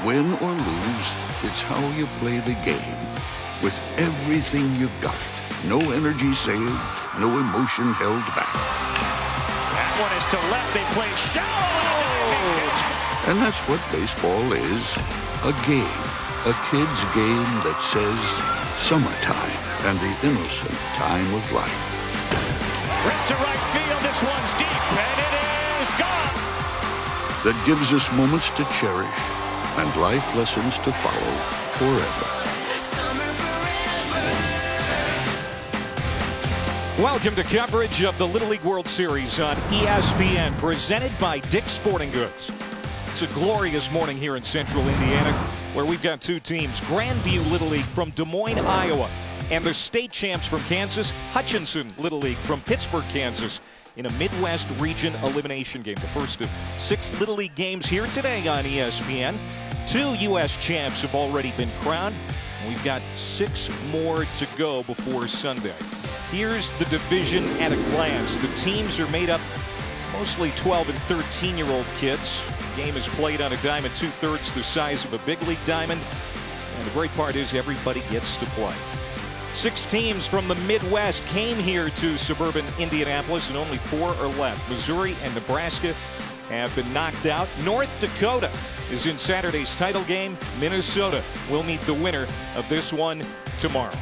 Win or lose, it's how you play the game. With everything you got. No energy saved, no emotion held back. That one is to left. They play shallow. And that's what baseball is. A game. A kid's game that says summertime and the innocent time of life. Ripped to right field. This one's deep, and it is gone. That gives us moments to cherish and life lessons to follow forever. Welcome to coverage of the Little League World Series on ESPN, presented by Dick's Sporting Goods. It's a glorious morning here in central Indiana, where we've got two teams, Grandview Little League from Des Moines, Iowa, and the state champs from Kansas, Hutchinson Little League from Pittsburg, Kansas, in a Midwest region elimination game. The first of 6 Little League games here today on ESPN. 2 U.S. champs have already been crowned, and we've got 6 more to go before Sunday. Here's the division at a glance. The teams are made up mostly 12 and 13-year-old kids. The game is played on a diamond 2/3 the size of a big league diamond. And the great part is everybody gets to play. 6 teams from the Midwest came here to suburban Indianapolis, and only 4 are left. Missouri and Nebraska have been knocked out. North Dakota is in Saturday's title game. Minnesota will meet the winner of this one tomorrow.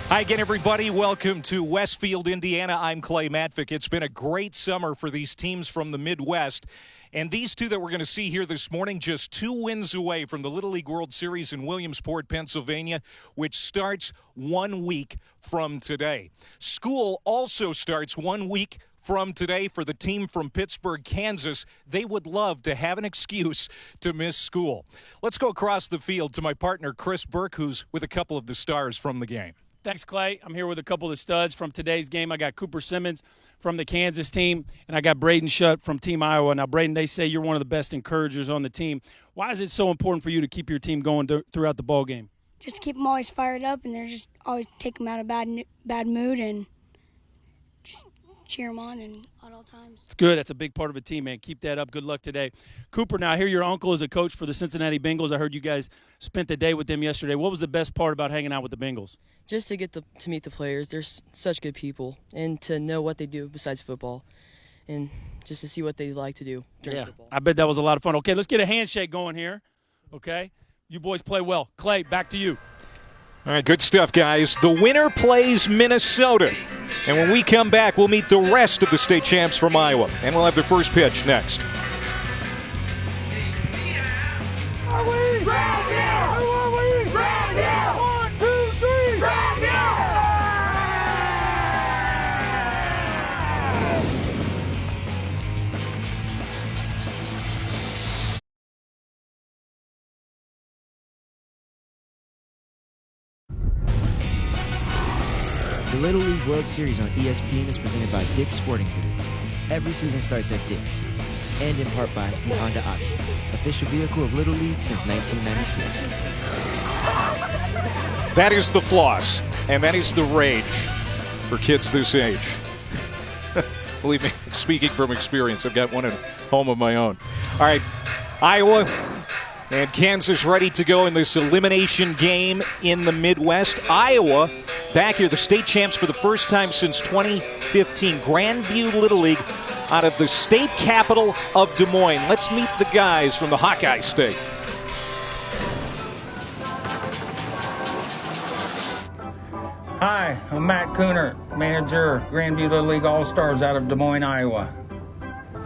Hi again, everybody. Welcome to Westfield, Indiana. I'm Clay Matvick. It's been a great summer for these teams from the Midwest. And these two that we're going to see here this morning, just 2 wins away from the Little League World Series in Williamsport, Pennsylvania, which starts 1 week from today. School also starts 1 week from today for the team from Pittsburg, Kansas. They would love to have an excuse to miss school. Let's go across the field to my partner, Chris Burke, who's with a couple of the stars from the game. Thanks, Clay. I'm here with a couple of the studs from today's game. I got Cooper Simmons from the Kansas team, and I got Braden Shutt from Team Iowa. Now, Braden, they say you're one of the best encouragers on the team. Why is it so important for you to keep your team going throughout the ball game? Just to keep them always fired up, and they're just always take them out of bad mood and just cheer them on and at all times. It's good. That's a big part of a team, man. Keep that up. Good luck today. Cooper, now I hear your uncle is a coach for the Cincinnati Bengals. I heard you guys spent the day with them yesterday. What was the best part about hanging out with the Bengals? Just to get to meet the players. They're such good people, and to know what they do besides football, and just to see what they like to do during football. I bet that was a lot of fun. Okay, let's get a handshake going here. Okay? You boys play well. Clay, back to you. All right, good stuff, guys. The winner plays Minnesota. And when we come back, we'll meet the rest of the state champs from Iowa. And we'll have their first pitch next. The Little League World Series on ESPN is presented by Dick's Sporting Goods. Every season starts at Dick's, and in part by the Honda Odyssey, official vehicle of Little League since 1996. That is the floss, and that is the rage for kids this age. Believe me, speaking from experience, I've got one at home of my own. All right, Iowa and Kansas ready to go in this elimination game in the Midwest. Iowa back here, the state champs for the first time since 2015. Grandview Little League out of the state capital of Des Moines. Let's meet the guys from the Hawkeye State. Hi, I'm Matt Cooner, manager, Grandview Little League All-Stars out of Des Moines, Iowa.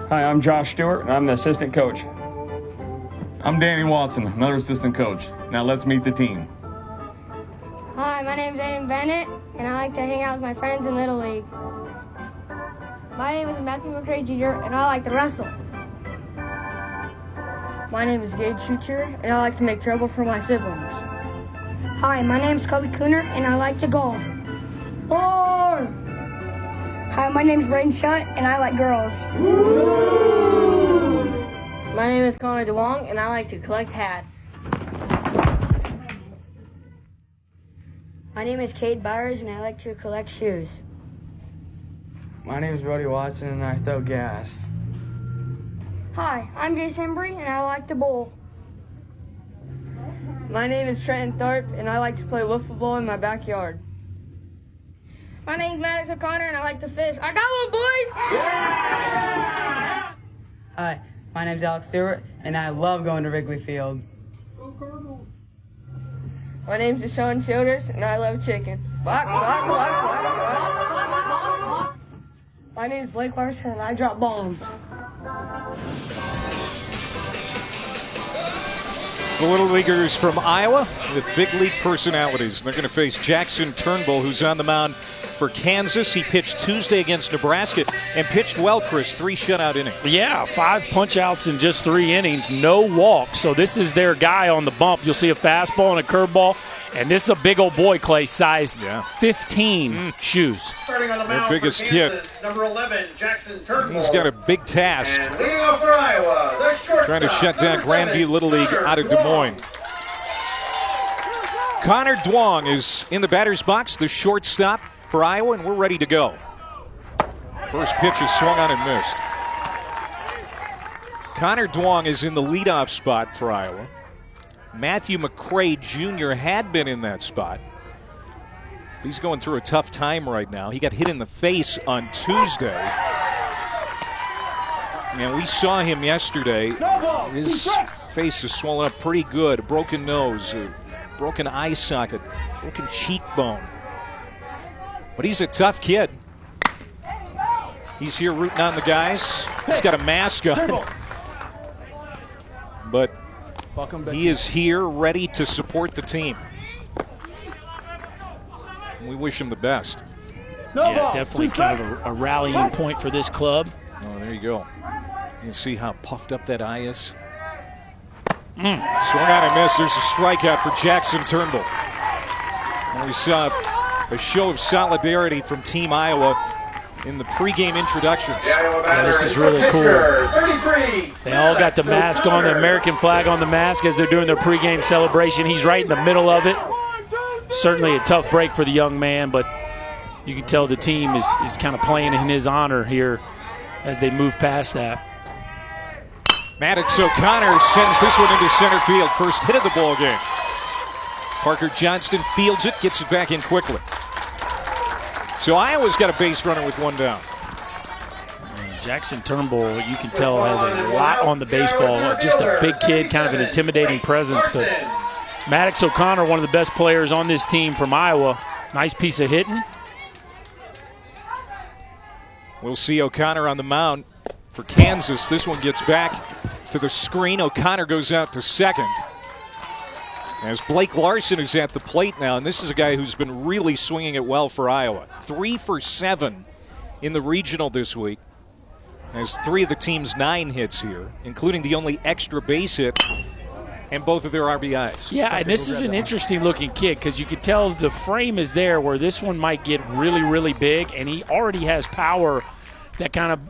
Hi, I'm Josh Stewart, and I'm the assistant coach. I'm Danny Watson, another assistant coach. Now let's meet the team. Hi, my name is Aiden Bennett, and I like to hang out with my friends in Little League. My name is Matthew McCray Jr., and I like to wrestle. My name is Gage Schucher, and I like to make trouble for my siblings. Hi, my name is Kobe Cooner, and I like to golf. Roar! Hi, my name is Braden Shutt, and I like girls. Woo! My name is Connor DeWong, and I like to collect hats. My name is Cade Byers, and I like to collect shoes. My name is Brody Watson, and I throw gas. Hi, I'm Jason Embry, and I like to bowl. My name is Trenton Tharp, and I like to play wiffle ball in my backyard. My name's Maddox O'Connor, and I like to fish. I got one, boys! Yeah! Hi, my name's Alex Stewart, and I love going to Wrigley Field. My name's Deshaun Childers, and I love chicken. Bok, bok, bok, bok, bok. My name's Blake Larson, and I drop bombs. The Little Leaguers from Iowa with big league personalities. They're going to face Jackson Turnbull, who's on the mound for Kansas. He pitched Tuesday against Nebraska and pitched well, Chris. 3 shutout innings. Yeah, 5 punch-outs in just 3 innings, no walks. So this is their guy on the bump. You'll see a fastball and a curveball. And this is a big old boy, Clay, size 15 shoes. Starting on the mound their biggest for Kansas, kid. Number 11, Jackson Turnbull. He's got a big task. And leading off for Iowa, the shortstop, trying to shut down Grandview Little League out of Des Moines. Connor Duong is in the batter's box, the shortstop for Iowa, and we're ready to go. First pitch is swung on and missed. Connor Duong is in the leadoff spot for Iowa. Matthew McCray Jr. had been in that spot. He's going through a tough time right now. He got hit in the face on Tuesday. And we saw him yesterday. His face is swollen up pretty good. A broken nose, a broken eye socket, broken cheekbone. But he's a tough kid. He's here rooting on the guys. He's got a mask on. But he is here ready to support the team. We wish him the best. Yeah, definitely kind of a rallying point for this club. Oh, there you go. You can see how puffed up that eye is. Swung on and missed. There's a strikeout for Jackson Turnbull. And we saw a show of solidarity from Team Iowa in the pregame introductions. Yeah, this is really cool. They all got the mask on, the American flag on the mask as they're doing their pregame celebration. He's right in the middle of it. Certainly a tough break for the young man, but you can tell the team is kind of playing in his honor here as they move past that. Maddox O'Connor sends this one into center field. First hit of the ball game. Parker Johnston fields it, gets it back in quickly. So Iowa's got a base runner with 1 down. Jackson Turnbull, you can tell, has a lot on the baseball. Just a big kid, kind of an intimidating presence. But Maddox O'Connor, one of the best players on this team from Iowa. Nice piece of hitting. We'll see O'Connor on the mound for Kansas. This one gets back to the screen. O'Connor goes out to second. As Blake Larson is at the plate now, and this is a guy who's been really swinging it well for Iowa. 3 for 7 in the regional this week. Has 3 of the team's 9 hits here, including the only extra base hit and both of their RBIs. Yeah, and this is an interesting-looking kid because you can tell the frame is there where this one might get really, really big, and he already has power that kind of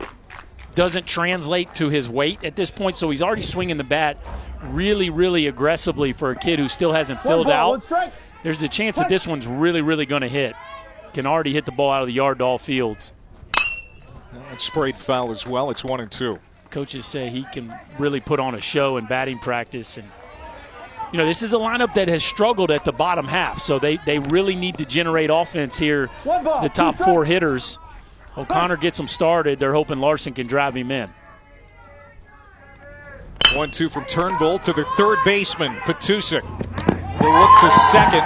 doesn't translate to his weight at this point, so he's already swinging the bat really, really aggressively for a kid who still hasn't filled out. There's the chance that this one's really, really going to hit. Can already hit the ball out of the yard to all fields. It's sprayed foul as well. It's 1-2. Coaches say he can really put on a show in batting practice. And, you know, this is a lineup that has struggled at the bottom half, so they really need to generate offense here. The top 4 hitters. O'Connor gets them started. They're hoping Larson can drive him in. 1-2 from Turnbull to the third baseman, Petusik. Will look to second.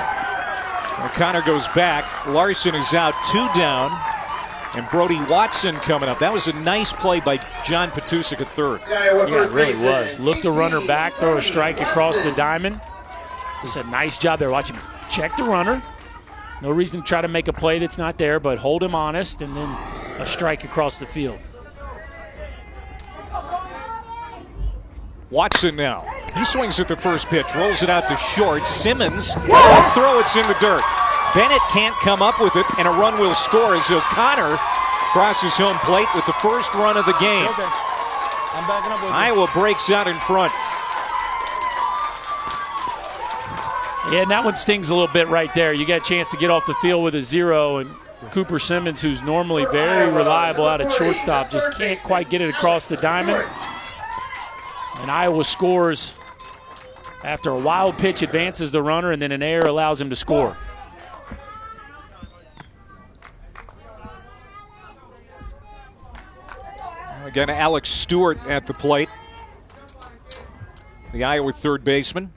O'Connor goes back. Larson is out, 2 down. And Brody Watson coming up. That was a nice play by John Petusik at third. Yeah, it really was. Look the runner back, throw a strike across the diamond. Just a nice job there. Watch him check the runner. No reason to try to make a play that's not there, but hold him honest, and then a strike across the field. Watson now. He swings at the first pitch, rolls it out to short. Simmons, throw, it's in the dirt. Bennett can't come up with it, and a run will score as O'Connor crosses home plate with the first run of the game. Okay. I'm backing up with Iowa breaks out in front. Yeah, and that one stings a little bit right there. You got a chance to get off the field with a 0, and Cooper Simmons, who's normally very reliable out at shortstop, just can't quite get it across the diamond. And Iowa scores After a wild pitch advances the runner, and then an error allows him to score. Again, Alex Stewart at the plate, the Iowa third baseman.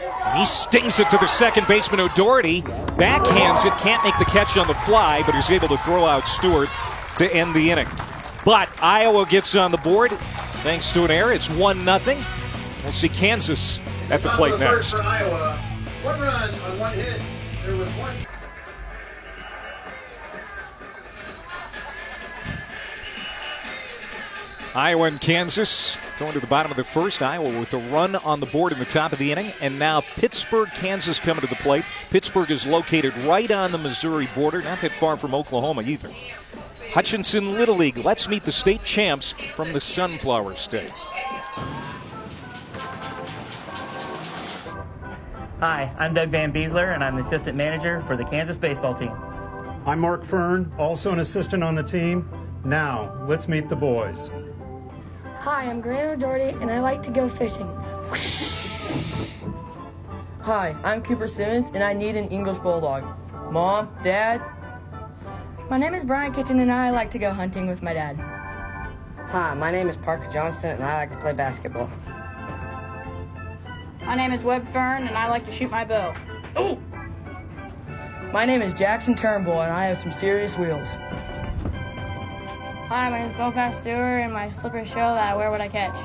And he stings it to the second baseman, O'Doherty. Backhands it, can't make the catch on the fly, but is able to throw out Stewart to end the inning. But Iowa gets on the board thanks to an error. It's 1-0. We'll see Kansas at the plate next. For Iowa, 1 run on 1 hit. There was 1. Iowa and Kansas going to the bottom of the first. Iowa with a run on the board in the top of the inning. And now Pittsburg, Kansas coming to the plate. Pittsburg is located right on the Missouri border, not that far from Oklahoma either. Hutchinson Little League. Let's meet the state champs from the Sunflower State. Hi, I'm Doug Van Beesler, and I'm the assistant manager for the Kansas baseball team. I'm Mark Fern, also an assistant on the team. Now, let's meet the boys. Hi, I'm Grant O'Doherty, and I like to go fishing. Hi, I'm Cooper Simmons, and I need an English Bulldog. Mom, Dad? My name is Brian Kitchen, and I like to go hunting with my dad. Hi, my name is Parker Johnson, and I like to play basketball. My name is Webb Fern, and I like to shoot my bow. Oh! My name is Jackson Turnbull, and I have some serious wheels. Hi, my name is Belfast Stewart, and my slippers show that I wear what I catch.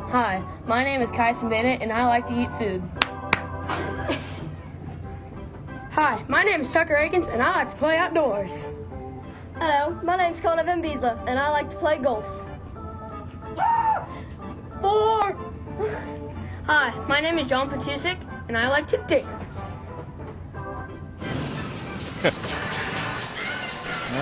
Hi, my name is Kyson Bennett, and I like to eat food. Hi, my name is Tucker Akins, and I like to play outdoors. Hello, my name's Connor Van Beesler, and I like to play golf. 4! Hi, my name is John Patusik, and I like to dance. All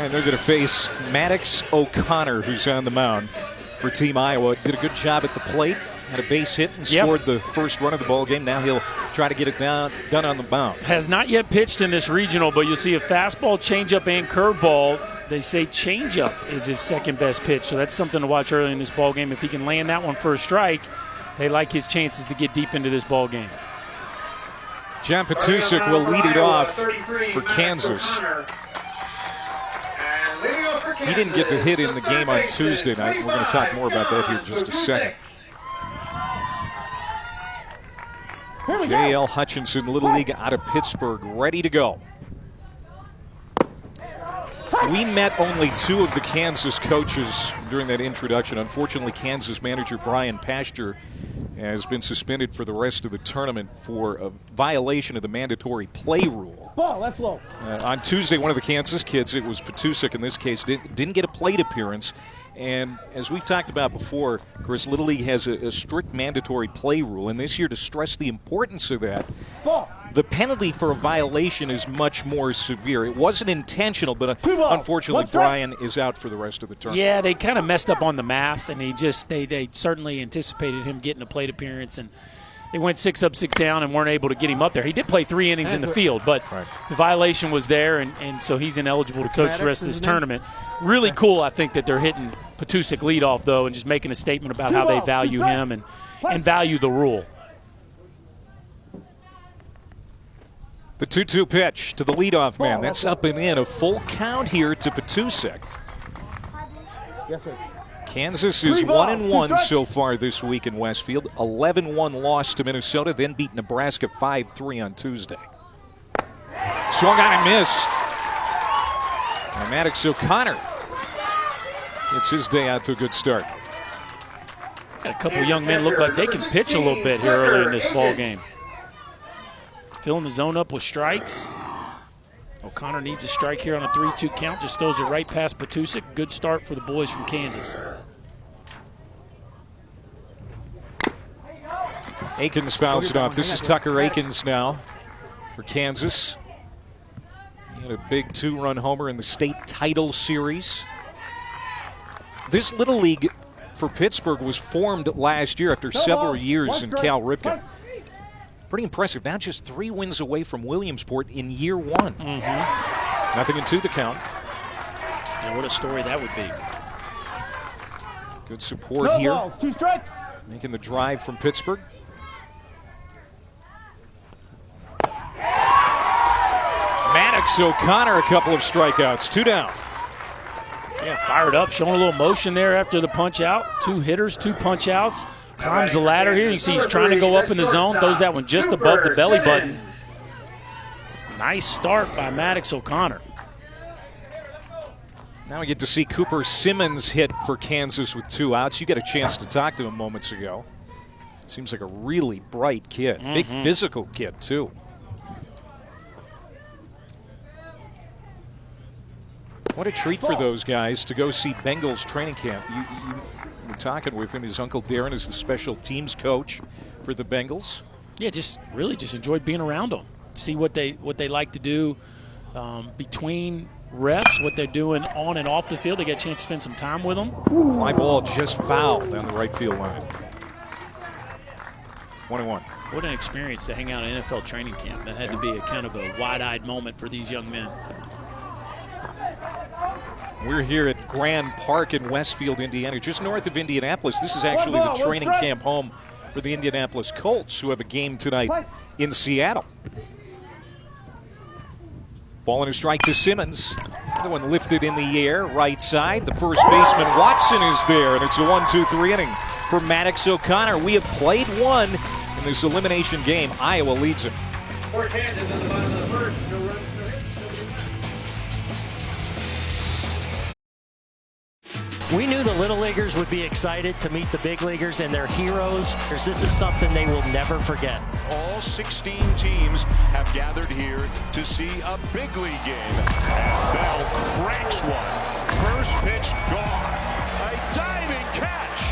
right, they're going to face Maddox O'Connor, who's on the mound for Team Iowa. Did a good job at the plate, had a base hit, and scored the first run of the ball game. Now he'll try to get it done on the mound. Has not yet pitched in this regional, but you'll see a fastball, changeup, and curveball. They say changeup is his second best pitch, so that's something to watch early in this ball game. If he can land that one for a strike, they like his chances to get deep into this ball game. John Patusik will lead it off for Kansas. He didn't get to hit in the game on Tuesday night. We're going to talk more about that here in just a second. J.L. Hutchinson, Little League out of Pittsburgh, ready to go. We met only 2 of the Kansas coaches during that introduction. Unfortunately, Kansas manager Brian Pasture has been suspended for the rest of the tournament for a violation of the mandatory play rule. Ball, that's low. On Tuesday, one of the Kansas kids, it was Patusik in this case, didn't get a plate appearance. And as we've talked about before, Chris, Little League has a strict mandatory play rule. And this year, to stress the importance of that, the penalty for a violation is much more severe. It wasn't intentional, but unfortunately, Brian is out for the rest of the tournament. Yeah, they kind of messed up on the math, and they certainly anticipated him getting a plate appearance, and they went 6 up, 6 down, and weren't able to get him up there. He did play 3 innings in the field, but the violation was there, and so he's ineligible to coach the rest of this tournament. Really cool, I think, that they're hitting Patusik leadoff, though, and just making a statement about how they value him and value the rule. The 2-2 pitch to the leadoff man. That's up and in. A full count here to Patusik. Yes, sir. Kansas is 1-1 so far this week in Westfield. 11-1 loss to Minnesota, then beat Nebraska 5-3 on Tuesday. Swung on and missed. And Maddox O'Connor gets his day out to a good start. Got a couple of young men look like they can pitch a little bit here early in this ball game. Filling the zone up with strikes. O'Connor needs a strike here on a 3-2 count. Just throws it right past Patusik. Good start for the boys from Kansas. Akins fouls it off. This is Tucker Akins now for Kansas. He had a big 2-run homer in the state title series. This Little League for Pittsburgh was formed last year after several years in Cal Ripken. Pretty impressive. Now just 3 wins away from Williamsport in year 1. Mm-hmm. Nothing into the count. And what a story that would be. Good support here. Balls, 2 strikes. making the drive from Pittsburg. Maddox O'Connor, a couple of strikeouts, 2 down. Yeah, fired up, showing a little motion there after the punch out. 2 hitters, 2 punch outs. Climbs the ladder here. You can see he's trying to go up in the zone. Throws that one just above the belly button. Nice start by Maddox O'Connor. Now we get to see Cooper Simmons hit for Kansas with 2 outs. You got a chance to talk to him moments ago. Seems like a really bright kid. Big physical kid, too. What a treat for those guys to go see Bengals training camp. You were talking with him. His Uncle Darren is the special teams coach for the Bengals. Yeah, just enjoyed being around them. See what they like to do between reps, what they're doing on and off the field. They get a chance to spend some time with them. Fly ball just fouled down the right field line. 1-1. What an experience to hang out at NFL training camp. That had to be a kind of a wide-eyed moment for these young men. We're here at Grand Park in Westfield, Indiana, just north of Indianapolis. This is actually the training camp home for the Indianapolis Colts, who have a game tonight in Seattle. Ball and a strike to Simmons. The one lifted in the air, right side. The first baseman, Watson, is there, and it's a 1-2-3 inning for Maddox O'Connor. We have played one in this elimination game. Iowa leads it. For Kansas in the bottom of the first. No runs, no hits. We knew the Little Leaguers would be excited to meet the big leaguers and their heroes. This is something they will never forget. All 16 teams have gathered here to see a big league game. And Bell cranks one. First pitch gone. A diving catch.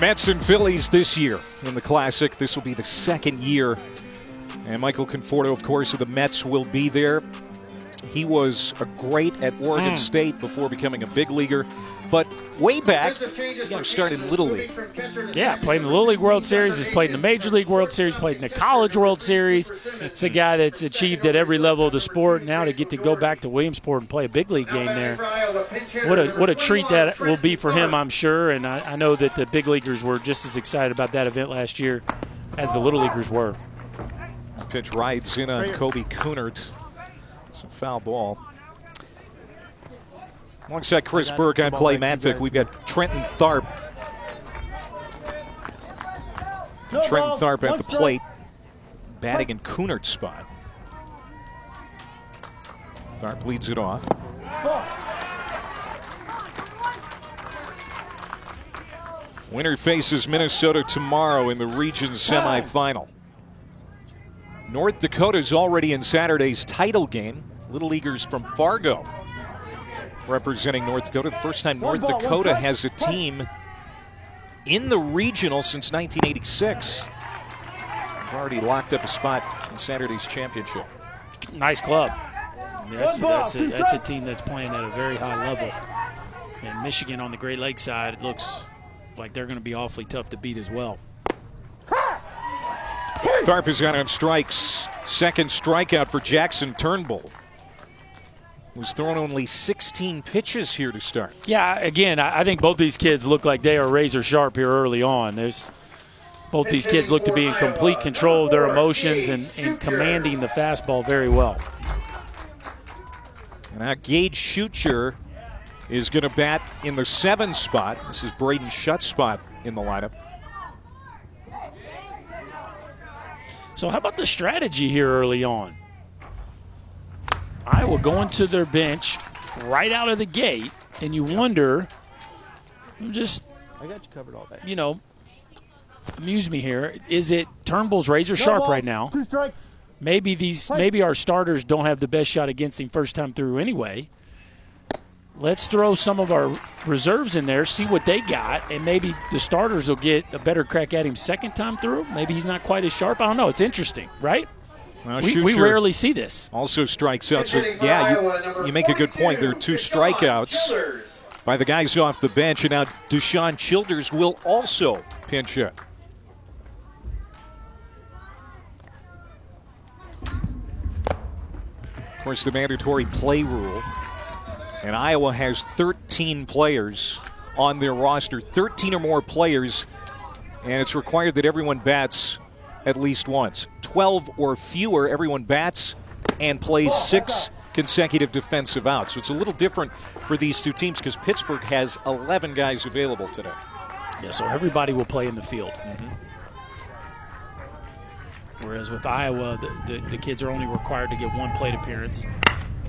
Mets and Phillies this year in the Classic. This will be the second year. And Michael Conforto, of course, of the Mets will be there. He was a great at Oregon State before becoming a big leaguer. But way back, started in Little League. Yeah, played in the Little League World Series. He's played in the Major League World Series, played in the College World Series. It's a guy that's achieved at every level of the sport. Now to get to go back to Williamsport and play a big league game there, what a treat that will be for him, I'm sure. And I know that the big leaguers were just as excited about that event last year as the Little Leaguers were. Pitch rides in on Kobe Coonert. It's a foul ball. Alongside Chris Burke, I'm Clay Matvick. We've got Trenton Tharp. Trenton Tharp at the plate, batting in Coonert's spot. Tharp leads it off. Winner faces Minnesota tomorrow in the region semifinal. North Dakota's already in Saturday's title game. Little Leaguers from Fargo representing North Dakota. The first time North Dakota has a team in the regional since 1986. They've already locked up a spot in Saturday's championship. Nice club. I mean, that's a team that's playing at a very high level. And Michigan on the Great Lakes side, it looks like they're going to be awfully tough to beat as well. Tharp has got on strikes. Second strikeout for Jackson Turnbull. Was thrown only 16 pitches here to start. Yeah, again, I think both these kids look like they are razor sharp here early on. Both these kids look to be in complete control of their emotions and commanding the fastball very well. And now Gage Schucher is going to bat in the 7 spot. This is Braden Shutt's spot in the lineup. So how about the strategy here early on? Iowa going to their bench right out of the gate, and you wonder, I got you covered all day. Amuse me here. Is it Turnbull's razor sharp right now? 2 strikes. Maybe our starters don't have the best shot against him first time through anyway. Let's throw some of our reserves in there, see what they got, and maybe the starters will get a better crack at him second time through. Maybe he's not quite as sharp. I don't know. It's interesing, right? Well, we rarely see this. Also strikes out. So, yeah, you make a good point. There are 2 strikeouts by the guys off the bench, and now Deshaun Childers will also pinch hit. Of course, the mandatory play rule And Iowa has 13 players on their roster, 13 or more players, and it's required that everyone bats at least once. 12 or fewer, everyone bats and plays 6 consecutive defensive outs. So it's a little different for these two teams because Pittsburgh has 11 guys available today. Yeah, so everybody will play in the field. Whereas with Iowa, the kids are only required to get 1 plate appearance.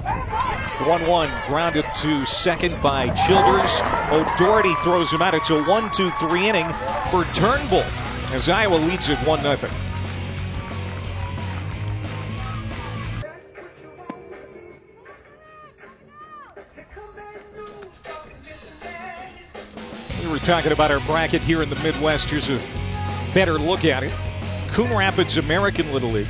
1-1, grounded to second by Childers. O'Doherty throws him out. It's a 1-2-3 inning for Turnbull as Iowa leads it 1-0. We were talking about our bracket here in the Midwest. Here's a better look at it. Coon Rapids American Little League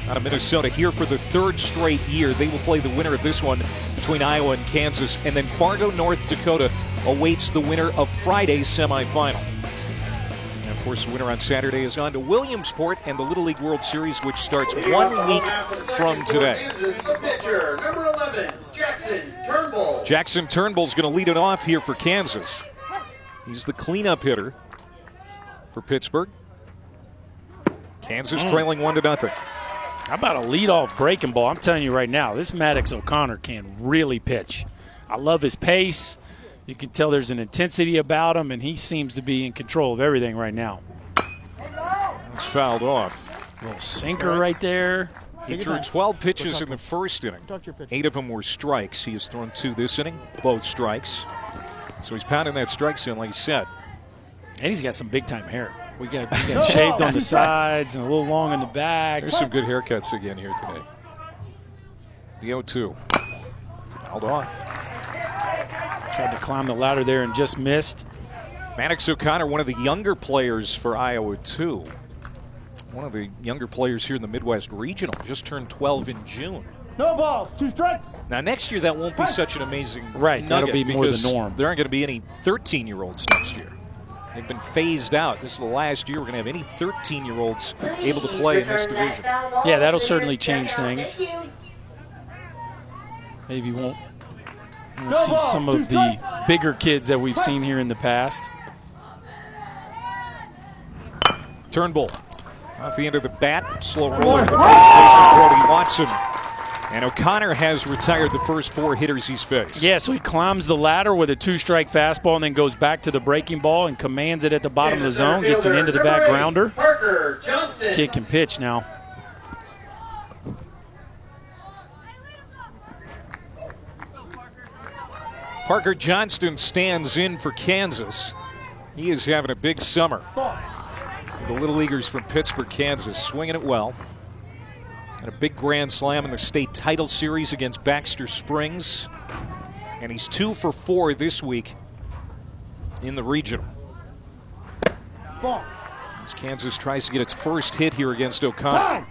out of Minnesota here for the 3rd straight year. They will play the winner of this one between Iowa and Kansas. And then Fargo, North Dakota awaits the winner of Friday's semifinal. And of course, the winner on Saturday is on to Williamsport and the Little League World Series, which starts 1 week from today. The pitcher, number 11, Jackson Turnbull. Jackson Turnbull's going to lead it off here for Kansas. He's the cleanup hitter for Pittsburgh. Kansas trailing 1-0. How about a leadoff breaking ball? I'm telling you right now, this Maddox O'Connor can really pitch. I love his pace. You can tell there's an intensity about him, and he seems to be in control of everything right now. It's fouled off. A little sinker right there. He threw 12 pitches in the first inning. 8 of them were strikes. He has thrown 2 this inning, both strikes. So he's pounding that strike zone, like you said. And he's got some big-time hair. We got shaved on the sides and a little long in the back. There's some good haircuts again here today. The 0-2. Fouled off. Tried to climb the ladder there and just missed. Maddox O'Connor, one of the younger players for Iowa, too. One of the younger players here in the Midwest Regional. Just turned 12 in June. No balls, 2 strikes. Now, next year, that won't be such an amazing nugget. That'll be more the norm. There aren't going to be any 13-year-olds next year. They've been phased out. This is the last year we're going to have any 13-year-olds able to play in this division. Yeah, that'll certainly change things. Maybe won't see some of the bigger kids that we've seen here in the past. Turnbull off the end of the bat. Slow roller to the first baseman, Brody Watson. And O'Connor has retired the first 4 hitters he's faced. Yeah, so he climbs the ladder with a 2-strike fastball and then goes back to the breaking ball and commands it at the bottom of the zone, gets an into the back grounder. It's kick and pitch now. Parker Johnston stands in for Kansas. He is having a big summer. The Little Leaguers from Pittsburgh, Kansas, swinging it well. And a big grand slam in the state title series against Baxter Springs. And he's 2 for 4 this week in the regional. As Kansas tries to get its first hit here against O'Connor.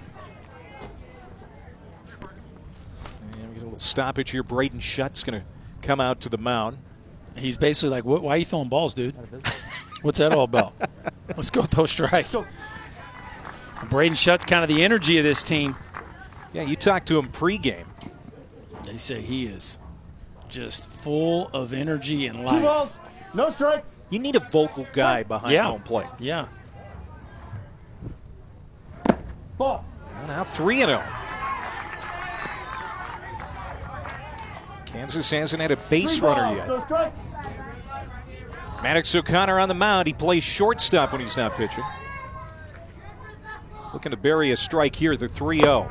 And we get a little stoppage here. Braden Shutt's going to come out to the mound. He's basically like, why are you throwing balls, dude? What's that all about? Let's go throw strikes. Braden Shutt's kind of the energy of this team. Yeah, you talked to him pregame. They say he is just full of energy and 2 life. balls, no strikes. You need a vocal guy behind home plate. Yeah. Ball. And now 3-0. Kansas hasn't had a base runner yet. No strikes. Maddox O'Connor on the mound. He plays shortstop when he's not pitching. Looking to bury a strike here, the 3-0.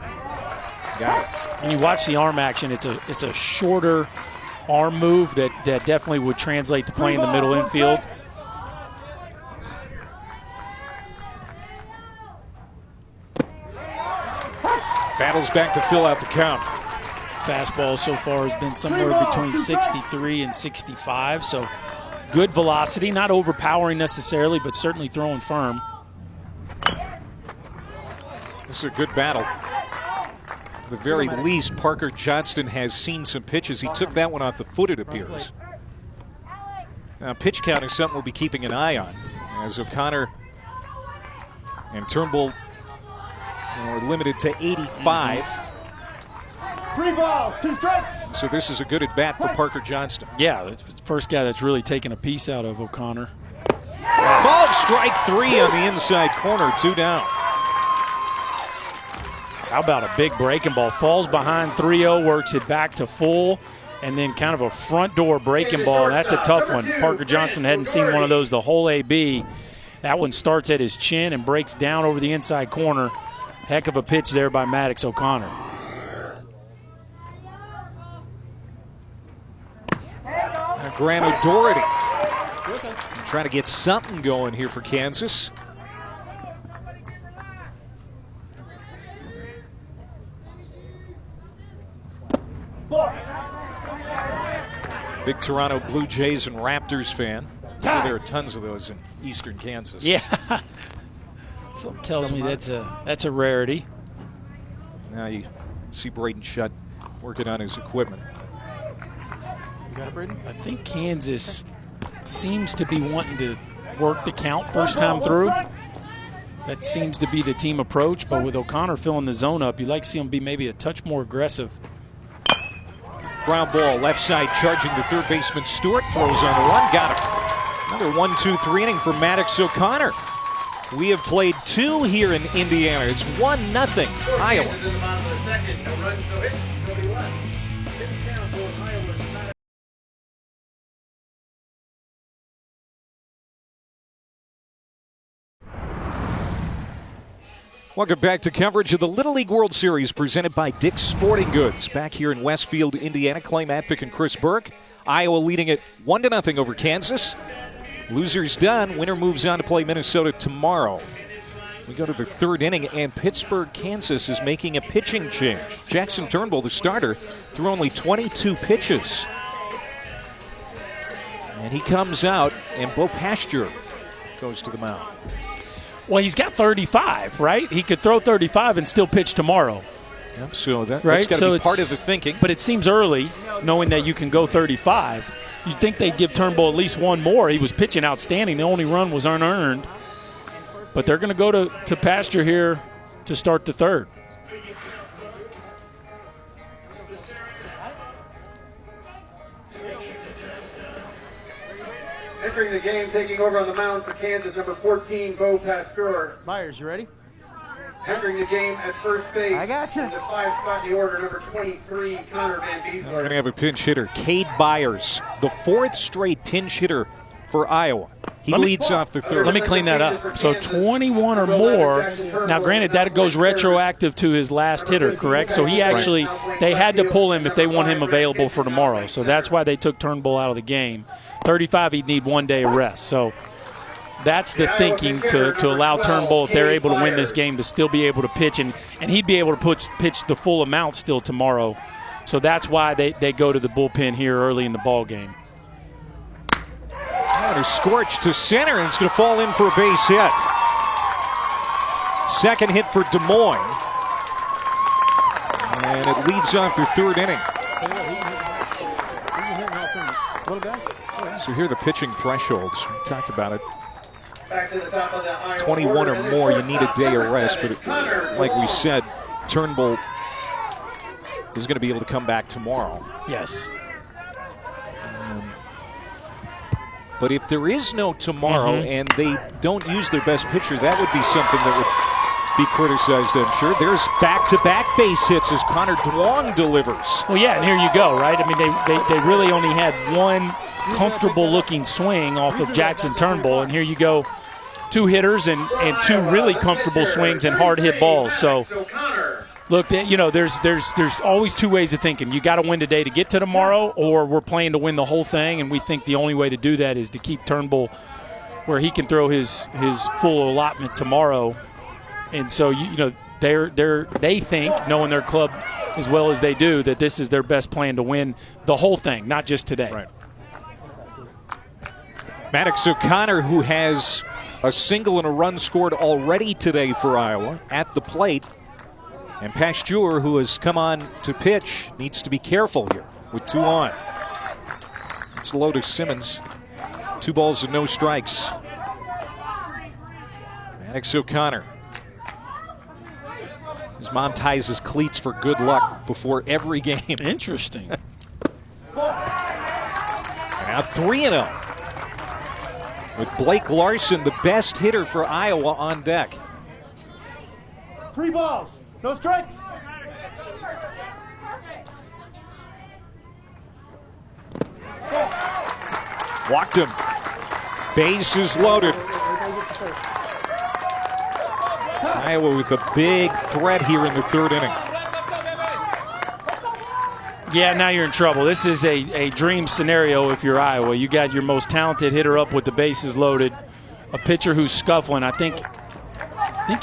Got it. And you watch the arm action, it's a shorter arm move that definitely would translate to playing the middle infield. Battles back to fill out the count. Fastball so far has been somewhere between 63 and 65, so good velocity, not overpowering necessarily, but certainly throwing firm. This is a good battle. At the very least, Parker Johnston has seen some pitches. He took that one off the foot, it appears. Now, pitch count is something we'll be keeping an eye on, as O'Connor and Turnbull are limited to 85. 3 balls, 2 strikes. So this is a good at-bat for Parker Johnston. Yeah, the first guy that's really taken a piece out of O'Connor. Ball strike 3 on the inside corner, 2 down. How about a big breaking ball? Falls behind 3-0, works it back to full, and then kind of a front door breaking ball. That's a tough one. Parker Johnston hadn't seen one of those the whole AB. That one starts at his chin and breaks down over the inside corner. Heck of a pitch there by Maddox O'Connor. Grant O'Doherty trying to get something going here for Kansas. Big Toronto Blue Jays and Raptors fan. So there are tons of those in eastern Kansas. Yeah. Something tells me that's a rarity. Now you see Braden Shutt working on his equipment. You got it, Braden? I think Kansas seems to be wanting to work the count first time through. That seems to be the team approach, but with O'Connor filling the zone up, you'd like to see him be maybe a touch more aggressive. Ground ball, left side, charging the third baseman. Stewart throws on the run, got him. Another 1-2-3 inning for Maddox O'Connor. We have played 2 here in Indiana. It's 1-0 Iowa. Welcome back to coverage of the Little League World Series presented by Dick's Sporting Goods. Back here in Westfield, Indiana, Clay Matvick and Chris Burke. Iowa leading it 1-0 over Kansas. Losers done. Winner moves on to play Minnesota tomorrow. We go to the 3rd inning, and Pittsburg, Kansas is making a pitching change. Jackson Turnbull, the starter, threw only 22 pitches. And he comes out, and Bo Pasture goes to the mound. Well, he's got 35, right? He could throw 35 and still pitch tomorrow. Yep, so that's right? got to be part of the thinking. But it seems early, knowing that you can go 35. You'd think they'd give Turnbull at least one more. He was pitching outstanding. The only run was unearned. But they're going to go to Pasture here to start the 3rd. Entering the game, taking over on the mound for Kansas, number 14, Bo Pasteur. Myers, you ready? Entering the game at first base. I got you. The 5 spot in the order, number 23, Connor Van Beesler. We're going to have a pinch hitter, Cade Byers, the 4th straight pinch hitter for Iowa. He leads off the 3rd. Let me clean that up. So 21 or more. Now, granted, that goes retroactive to his last hitter, correct? So he actually, they had to pull him if they want him available for tomorrow. So that's why they took Turnbull out of the game. 35, he'd need 1 day of rest. So that's the thinking to allow Turnbull, if they're able to win this game, to still be able to pitch. And he'd be able to pitch the full amount still tomorrow. So that's why they go to the bullpen here early in the ball game. Scorched to center, and it's going to fall in for a base hit. Second hit for Des Moines. And it leads off the 3rd inning. So here are the pitching thresholds. We talked about it. 21 or more, you need a day of rest. But like we said, Turnbull is going to be able to come back tomorrow. Yes. But if there is no tomorrow and they don't use their best pitcher, that would be something that would be criticized, I'm sure. There's back-to-back base hits as Connor Duong delivers. Well, yeah, and here you go, right? I mean, they really only had one comfortable-looking swing off of Jackson Turnbull, and here you go, 2 hitters and 2 really comfortable swings and hard-hit balls. So, look, you know, there's always 2 ways of thinking. You got to win today to get to tomorrow, or we're playing to win the whole thing, and we think the only way to do that is to keep Turnbull where he can throw his full allotment tomorrow. And so, you know, they think, knowing their club as well as they do, that this is their best plan to win the whole thing, not just today. Right. Maddox O'Connor, who has a single and a run scored already today for Iowa, at the plate. And Pasteur, who has come on to pitch, needs to be careful here with 2 on. It's low to Simmons. 2 balls and no strikes. Maddox O'Connor. His mom ties his cleats for good luck before every game. Interesting. Now 3-0. With Blake Larson, the best hitter for Iowa, on deck. 3 balls, no strikes. Walked him. Bases loaded. Iowa with a big threat here in the 3rd inning. Yeah, now you're in trouble. This is a dream scenario if you're Iowa. You got your most talented hitter up with the bases loaded, a pitcher who's scuffling. I think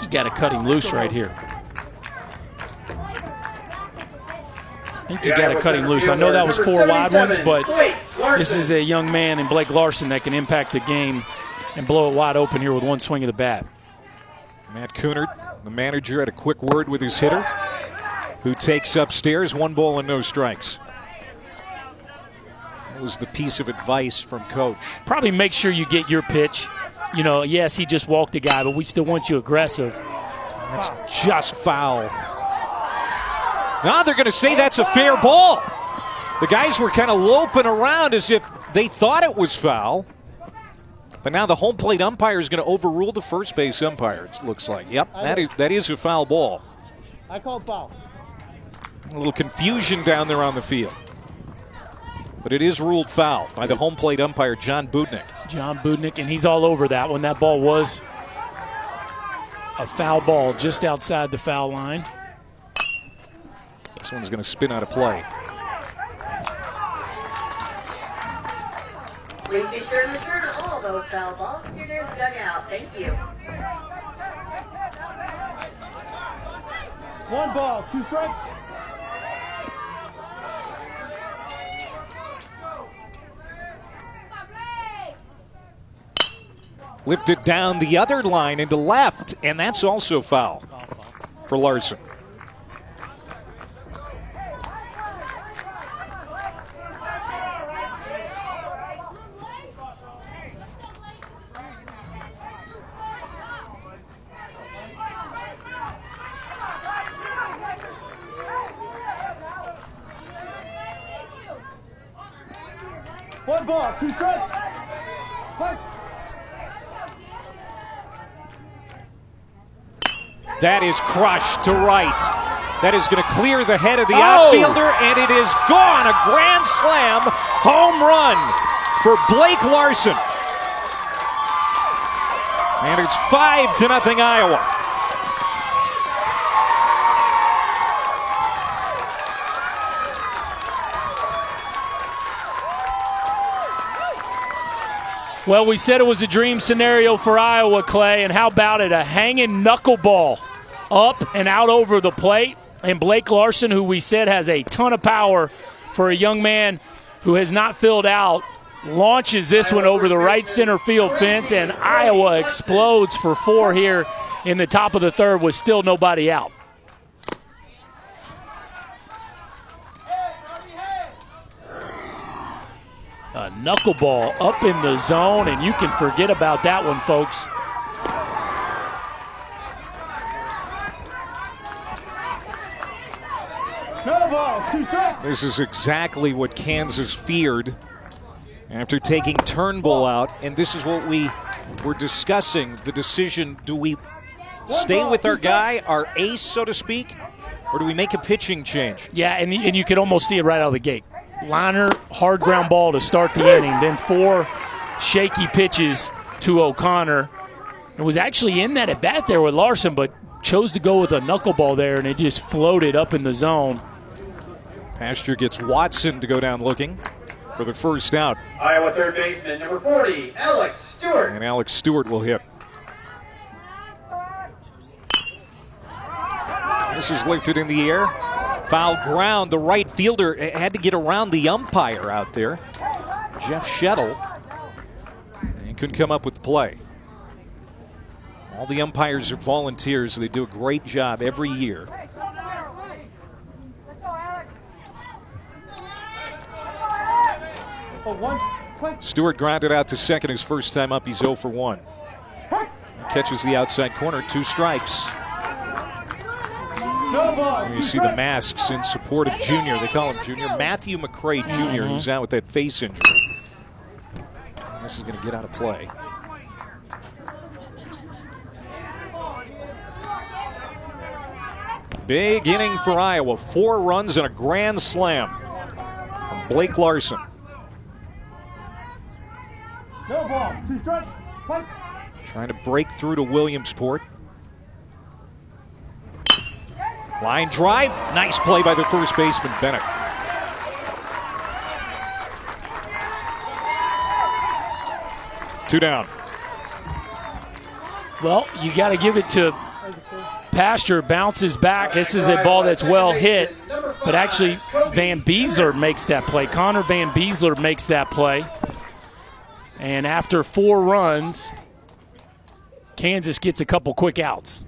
you got to cut him loose right here. I think you got to cut him loose. I know that was 4 wide ones, but this is a young man in Blake Larson that can impact the game and blow it wide open here with one swing of the bat. Matt Coonert, the manager, had a quick word with his hitter, who takes upstairs. 1 ball and no strikes. That was the piece of advice from Coach. Probably make sure you get your pitch. You know, yes, he just walked the guy, but we still want you aggressive. That's just foul. Now they're going to say that's a fair ball. The guys were kind of loping around as if they thought it was foul. But now the home plate umpire is going to overrule the first base umpire, it looks like. Yep, that is a foul ball. I called foul. A little confusion down there on the field. But it is ruled foul by the home plate umpire, John Budnick. John Budnick, and he's all over that one. That ball was a foul ball just outside the foul line. This one's going to spin out of play. Please be sure to return all those foul balls to their dugout. Thank you. 1 ball, 2 strikes. Lifted down the other line into left, and that's also foul for Larson. One ball, 2 strikes. That is crushed to right. That is going to clear the head of the outfielder, and it is gone. A grand slam home run for Blake Larson. And it's 5-0 Iowa. Well, we said it was a dream scenario for Iowa, Clay, and how about it? A hanging knuckleball up and out over the plate. And Blake Larson, who we said has a ton of power for a young man who has not filled out, launches this one over the right center field fence, and Iowa explodes for 4 here in the top of the 3rd with still nobody out. A knuckleball up in the zone, and you can forget about that one, folks. No balls, 2 strikes. This is exactly what Kansas feared after taking Turnbull out, and this is what we were discussing, the decision. Do we stay with our guy, our ace, so to speak, or do we make a pitching change? Yeah, and you could almost see it right out of the gate. Liner, hard ground ball to start the inning, then 4 shaky pitches to O'Connor. It was actually in that at bat there with Larson, but chose to go with a knuckleball there, and it just floated up in the zone. Pasture gets Watson to go down looking for the first out. Iowa third baseman, number 40, Alex Stewart. And Alex Stewart will hit. This is lifted in the air. Foul ground. The right fielder had to get around the umpire out there, Jeff Shettle, and couldn't come up with the play. All the umpires are volunteers. They do a great job every year. Stewart grounded out to second his first time up. He's 0 for 1. Catches the outside corner, 2 strikes. No balls. You see the masks in support of Junior. They call him Junior. Matthew McCray Jr., who's out with that face injury. And this is going to get out of play. Big inning for Iowa. 4 runs and a grand slam from Blake Larson. No balls. 2 strikes. Fight. Trying to break through to Williamsport. Line drive. Nice play by the first baseman, Bennett. Two down. Well, you got to give it to Pasture. Bounces back. This is a ball that's well hit, but actually Van Beesler makes that play. Connor Van Beesler makes that play. And after 4 runs, Kansas gets a couple quick outs.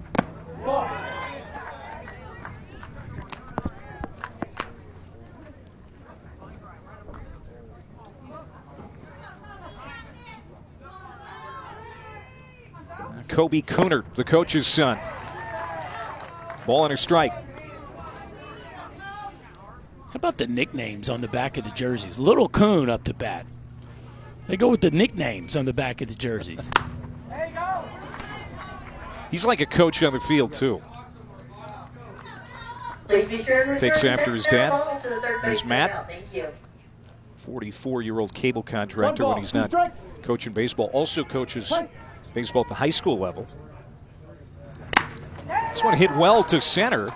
Kobe Cooner, the coach's son. Ball and a strike. How about the nicknames on the back of the jerseys? Little Coon up to bat. They go with the nicknames on the back of the jerseys. He's like a coach on the field, too. Takes after his dad. There's Matt. 44-year-old cable contractor when he's not coaching baseball. Also coaches baseball at the high school level. This one hit well to center.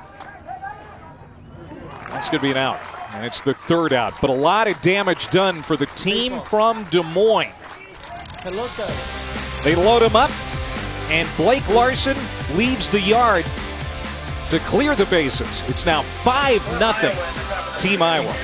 That's going to be an out. And it's the 3rd out. But a lot of damage done for the team from Des Moines. They load him up, and Blake Larson leaves the yard to clear the bases. It's now 5-0 Team Iowa.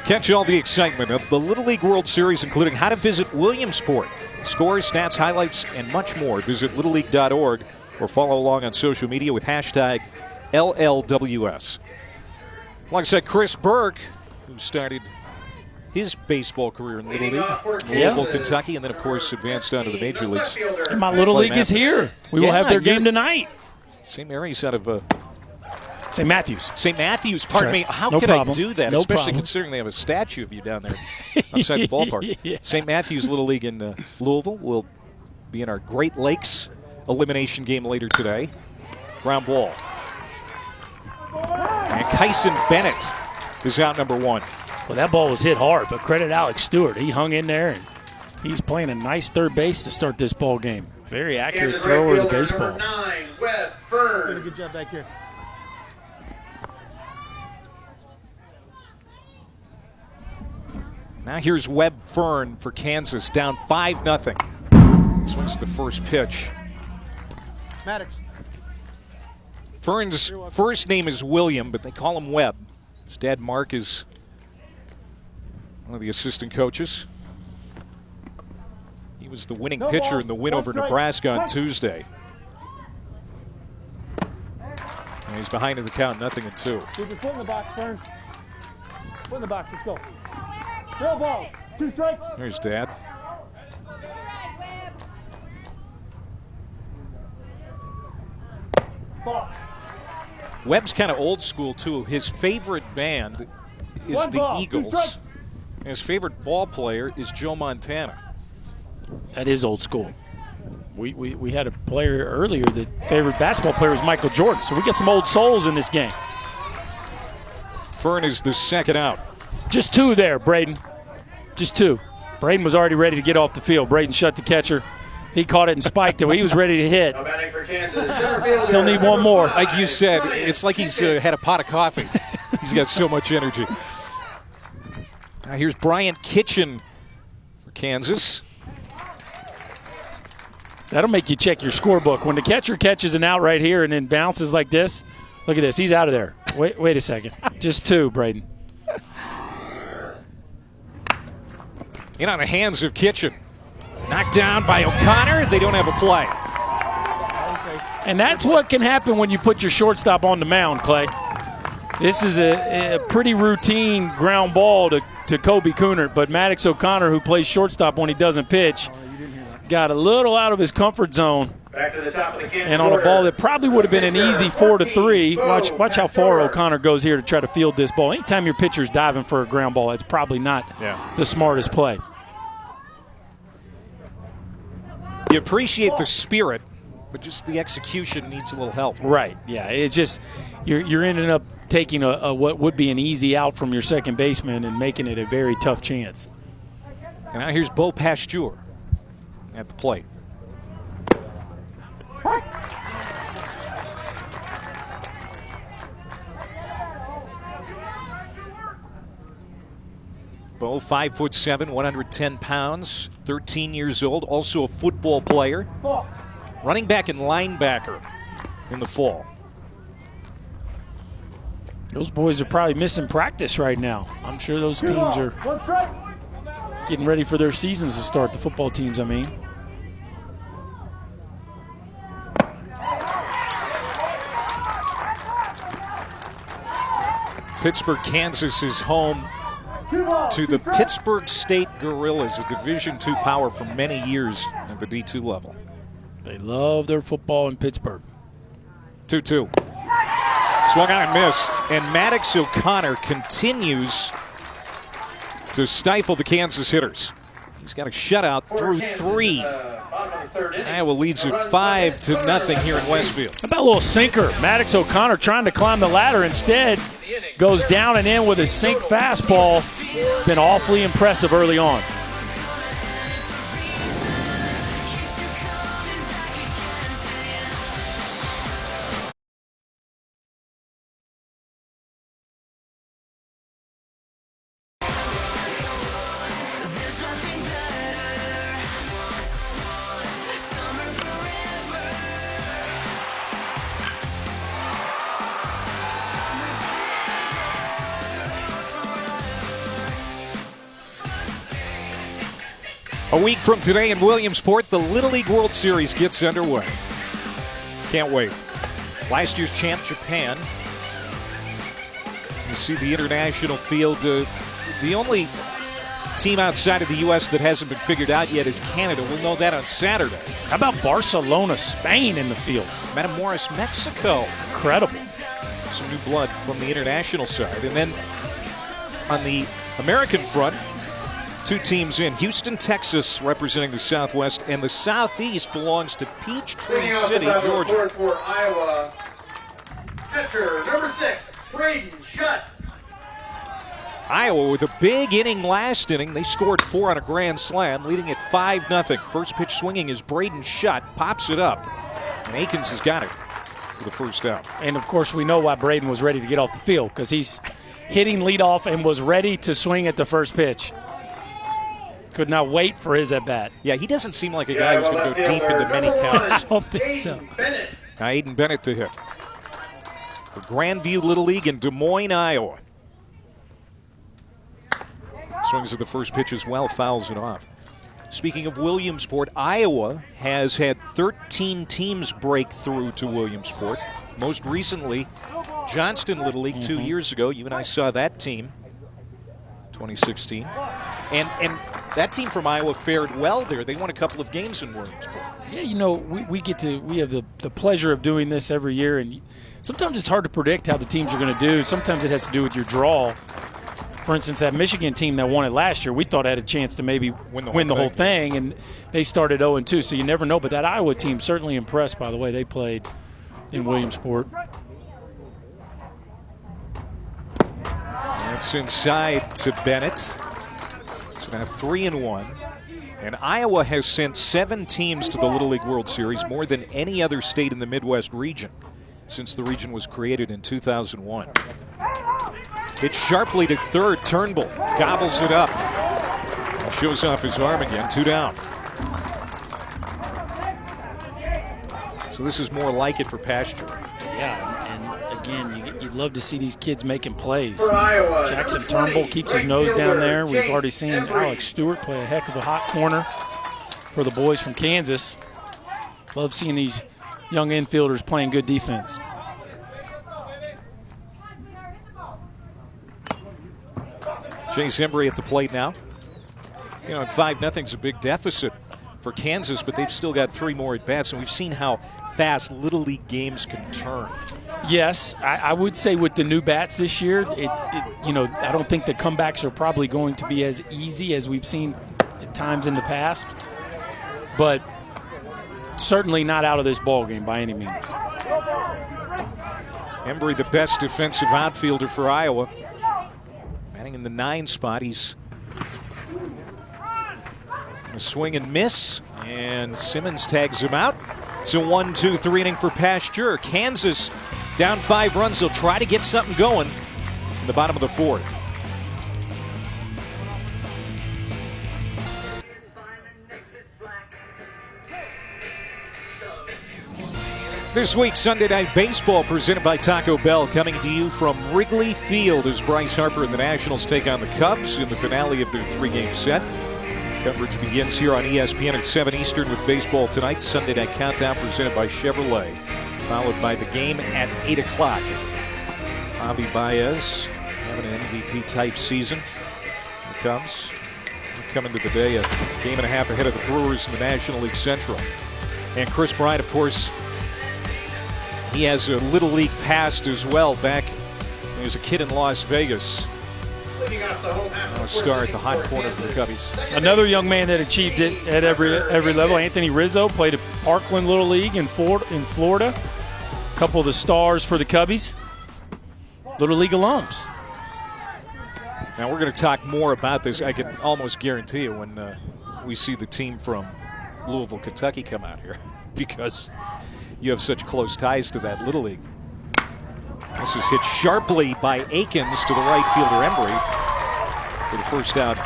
Catch all the excitement of the Little League World Series, including how to visit Williamsport. Scores, stats, highlights, and much more. Visit littleleague.org or follow along on social media with hashtag LLWS. Alongside Chris Burke, who started his baseball career in Little League, Louisville, Kentucky, and then, of course, advanced on to the major leagues. And my Little League is here. We will have their game tonight. St. Mary's out of St. Matthews. St. Matthews, pardon me. How could I do that, especially considering they have a statue of you down there outside the ballpark. Yeah. St. Matthews Little League in Louisville will be in our Great Lakes elimination game later today. Ground ball. And Kyson Bennett is out number 1. Well, that ball was hit hard, but credit Alex Stewart. He hung in there, and he's playing a nice third base to start this ball game. Very accurate thrower of the baseball. 9, Webb Fern. Did a good job back here. Now here's Webb Fern for Kansas, down 5-0. Swings the first pitch. Maddox. Fern's first name is William, but they call him Webb. His dad, Mark, is one of the assistant coaches. He was the winning pitcher in the win over Nebraska on Tuesday. And he's behind in the count, 0-2. Keep your foot in the box, Fern. Foot in the box, let's go. No balls, 2 strikes. There's Dad. Ball. Webb's kind of old school, too. His favorite band is the Eagles. And his favorite ball player is Joe Montana. That is old school. We had a player earlier that favorite basketball player was Michael Jordan. So we get some old souls in this game. Fern is the second out. Just 2 there, Braden. Just 2. Braden was already ready to get off the field. Braden shut the catcher. He caught it and spiked it. He was ready to hit. Still need 1 more. Like you said, it's like he's had a pot of coffee. He's got so much energy. Now here's Bryant Kitchen for Kansas. That'll make you check your scorebook. When the catcher catches an out right here and then bounces like this, look at this. He's out of there. Wait a second. Just 2, Braden. In on the hands of Kitchen. Knocked down by O'Connor. They don't have a play. And that's what can happen when you put your shortstop on the mound, Clay. This is a pretty routine ground ball to Kobe Coonert, but Maddox O'Connor, who plays shortstop when he doesn't pitch, got a little out of his comfort zone. Back to the top of the Kansas And on a order. ball that probably would have been an easy 4-3. Watch how far O'Connor goes here to try to field this ball. Anytime your pitcher's diving for a ground ball, it's probably not the smartest play. You appreciate the spirit, but just the execution needs a little help. Right, yeah. It's just you're ending up taking a what would be an easy out from your second baseman and making it a very tough chance. And now here's Beau Pasteur at the plate. Beau, 5'7", 110 pounds, 13 years old, also a football player, running back and linebacker in the fall. Those boys are probably missing practice right now. I'm sure those teams are getting ready for their seasons to start, the football teams, I mean. Pittsburg, Kansas is home to the Pittsburg State Gorillas, a Division II power for many years at the D2 level. They love their football in Pittsburgh. 2-2. Swung on and missed, and Maddox O'Connor continues to stifle the Kansas hitters. He's got a shutout through 3. Iowa leads it 5-0 here in Westfield. How about a little sinker? Maddox O'Connor trying to climb the ladder, instead goes down and in with a sink fastball. Been awfully impressive early on. A week from today in Williamsport, the Little League World Series gets underway. Can't wait. Last year's champ, Japan. You see the international field. The only team outside of the U.S. that hasn't been figured out yet is Canada. We'll know that on Saturday. How about Barcelona, Spain in the field? Matamoros, Mexico. Incredible. Some new blood from the international side. And then on the American front, 2 teams in. Houston, Texas, representing the Southwest, and the Southeast belongs to Peachtree City, Georgia. For Iowa, catcher number 6, Braden Shutt. Iowa with a big inning last inning. They scored 4 on a grand slam, leading it 5-0. First pitch swinging is Braden Shutt, pops it up, and Akins has got it for the first out. And, of course, we know why Braden was ready to get off the field, because he's hitting leadoff and was ready to swing at the first pitch. Could not wait for his at-bat. Yeah, he doesn't seem like a guy who's going to go deep into many counts. I don't think so. Now Aiden Bennett to hit. For Grandview Little League in Des Moines, Iowa. Swings at the first pitch as well, fouls it off. Speaking of Williamsport, Iowa has had 13 teams break through to Williamsport. Most recently, Johnston Little League 2 years ago. You and I saw that team, 2016. And that team from Iowa fared well there. They won a couple of games in Williamsport. Yeah, you know, we have the pleasure of doing this every year, and sometimes it's hard to predict how the teams are going to do. Sometimes it has to do with your draw. For instance, that Michigan team that won it last year, we thought had a chance to maybe win the whole thing, and they started 0-2, so you never know. But that Iowa team certainly impressed by the way they played in Williamsport. That's inside to Bennett. So now 3-1. And Iowa has sent 7 teams to the Little League World Series, more than any other state in the Midwest region since the region was created in 2001. Hit sharply to third. Turnbull gobbles it up. Shows off his arm again. 2 down. So this is more like it for Pasture. Yeah, and again, you'd love to see these kids making plays. Iowa, Jackson Turnbull keeps his nose down there. We've already seen Alex Stewart play a heck of a hot corner for the boys from Kansas. Love seeing these young infielders playing good defense. Chase Embry at the plate now. You know, 5-0's a big deficit for Kansas, but they've still got 3 more at-bats, and we've seen how fast Little League games can turn. Yes, I would say with the new bats this year, I don't think the comebacks are probably going to be as easy as we've seen at times in the past, but certainly not out of this ball game by any means. Embry, the best defensive outfielder for Iowa, batting in the 9 spot. He's a swing and miss, and Simmons tags him out. It's a 1-2-3 inning for Pasteur. Kansas down 5 runs. They'll try to get something going in the bottom of the 4th. This week's Sunday Night Baseball presented by Taco Bell, coming to you from Wrigley Field as Bryce Harper and the Nationals take on the Cubs in the finale of their 3-game set. Coverage begins here on ESPN at 7 Eastern with baseball tonight. Sunday Night Countdown presented by Chevrolet, followed by the game at 8 o'clock. Javi Baez having an MVP-type season. The Cubs coming to the day a game and a half ahead of the Brewers in the National League Central. And Chris Bryant, of course, he has a Little League past as well. Back when he was a kid in Las Vegas. Now a star at the hot corner for the Cubbies. Another young man that achieved it at every level. Anthony Rizzo played at Parkland Little League in Florida. A couple of the stars for the Cubbies. Little League alums. Now we're going to talk more about this. I can almost guarantee you when we see the team from Louisville, Kentucky come out here because you have such close ties to that Little League. This is hit sharply by Akins to the right fielder Embry for the first out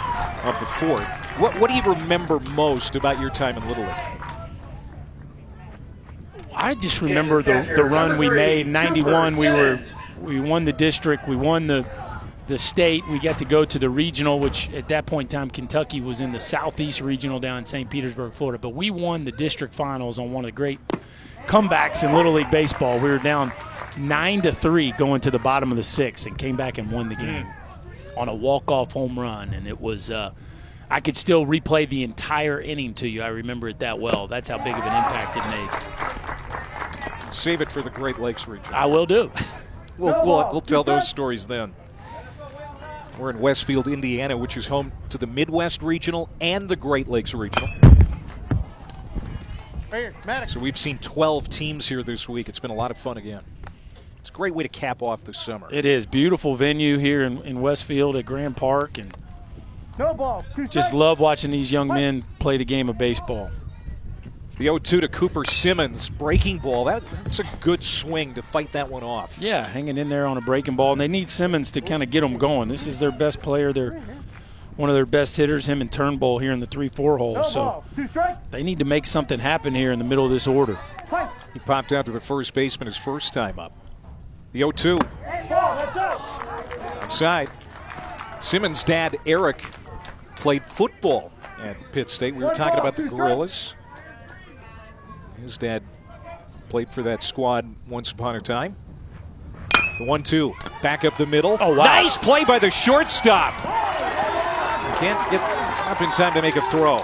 of the 4th. What do you remember most about your time in Little League? I just remember the run we made in '91. We won the district, we won the state. We got to go to the regional, which at that point in time Kentucky was in the Southeast Regional down in St. Petersburg, Florida. But we won the district finals on one of the great comebacks in Little League baseball. We were down 9-3 going to the bottom of the 6th and came back and won the game on a walk-off home run. And it was I could still replay the entire inning to you. I remember it that well. That's how big of an impact it made. Save it for the Great Lakes region. I will do. We'll tell those stories then. We're in Westfield, Indiana, which is home to the Midwest Regional and the Great Lakes Regional. So we've seen 12 teams here this week. It's been a lot of fun again. It's a great way to cap off the summer. It is. Beautiful venue here in Westfield at Grand Park. And no balls. Just love watching these young men play the game of baseball. The 0-2 to Cooper Simmons. Breaking ball. That's a good swing to fight that one off. Yeah, hanging in there on a breaking ball. And they need Simmons to kind of get them going. This is their best player. They're one of their best hitters, him and Turnbull here in the 3-4 hole. So they need to make something happen here in the middle of this order. He popped out to the first baseman his first time up. The 0-2. Outside. Simmons' dad, Eric, played football at Pitt State. We were talking about the Gorillas. His dad played for that squad once upon a time. The 1-2. Back up the middle. Oh, wow. Nice play by the shortstop. Can't get up in time to make a throw.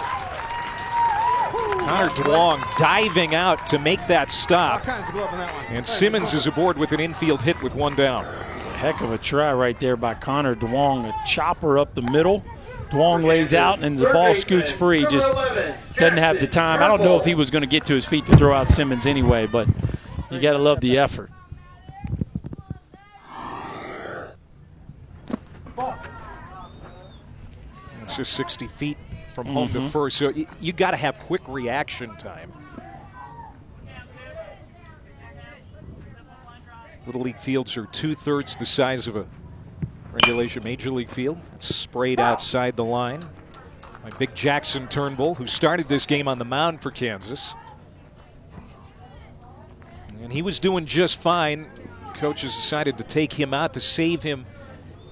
Connor Duong diving out to make that stop. And Simmons is aboard with an infield hit with one down. Heck of a try right there by Connor Duong. A chopper up the middle. Duong lays out and the ball scoots free. Just doesn't have the time. I don't know if he was going to get to his feet to throw out Simmons anyway, but you got to love the effort. It's just 60 feet from home to first, so you got to have quick reaction time. Little League fields are 2/3 the size of a regulation Major League field. It's sprayed outside the line by Big Jackson Turnbull, who started this game on the mound for Kansas. And he was doing just fine. Coaches decided to take him out to save him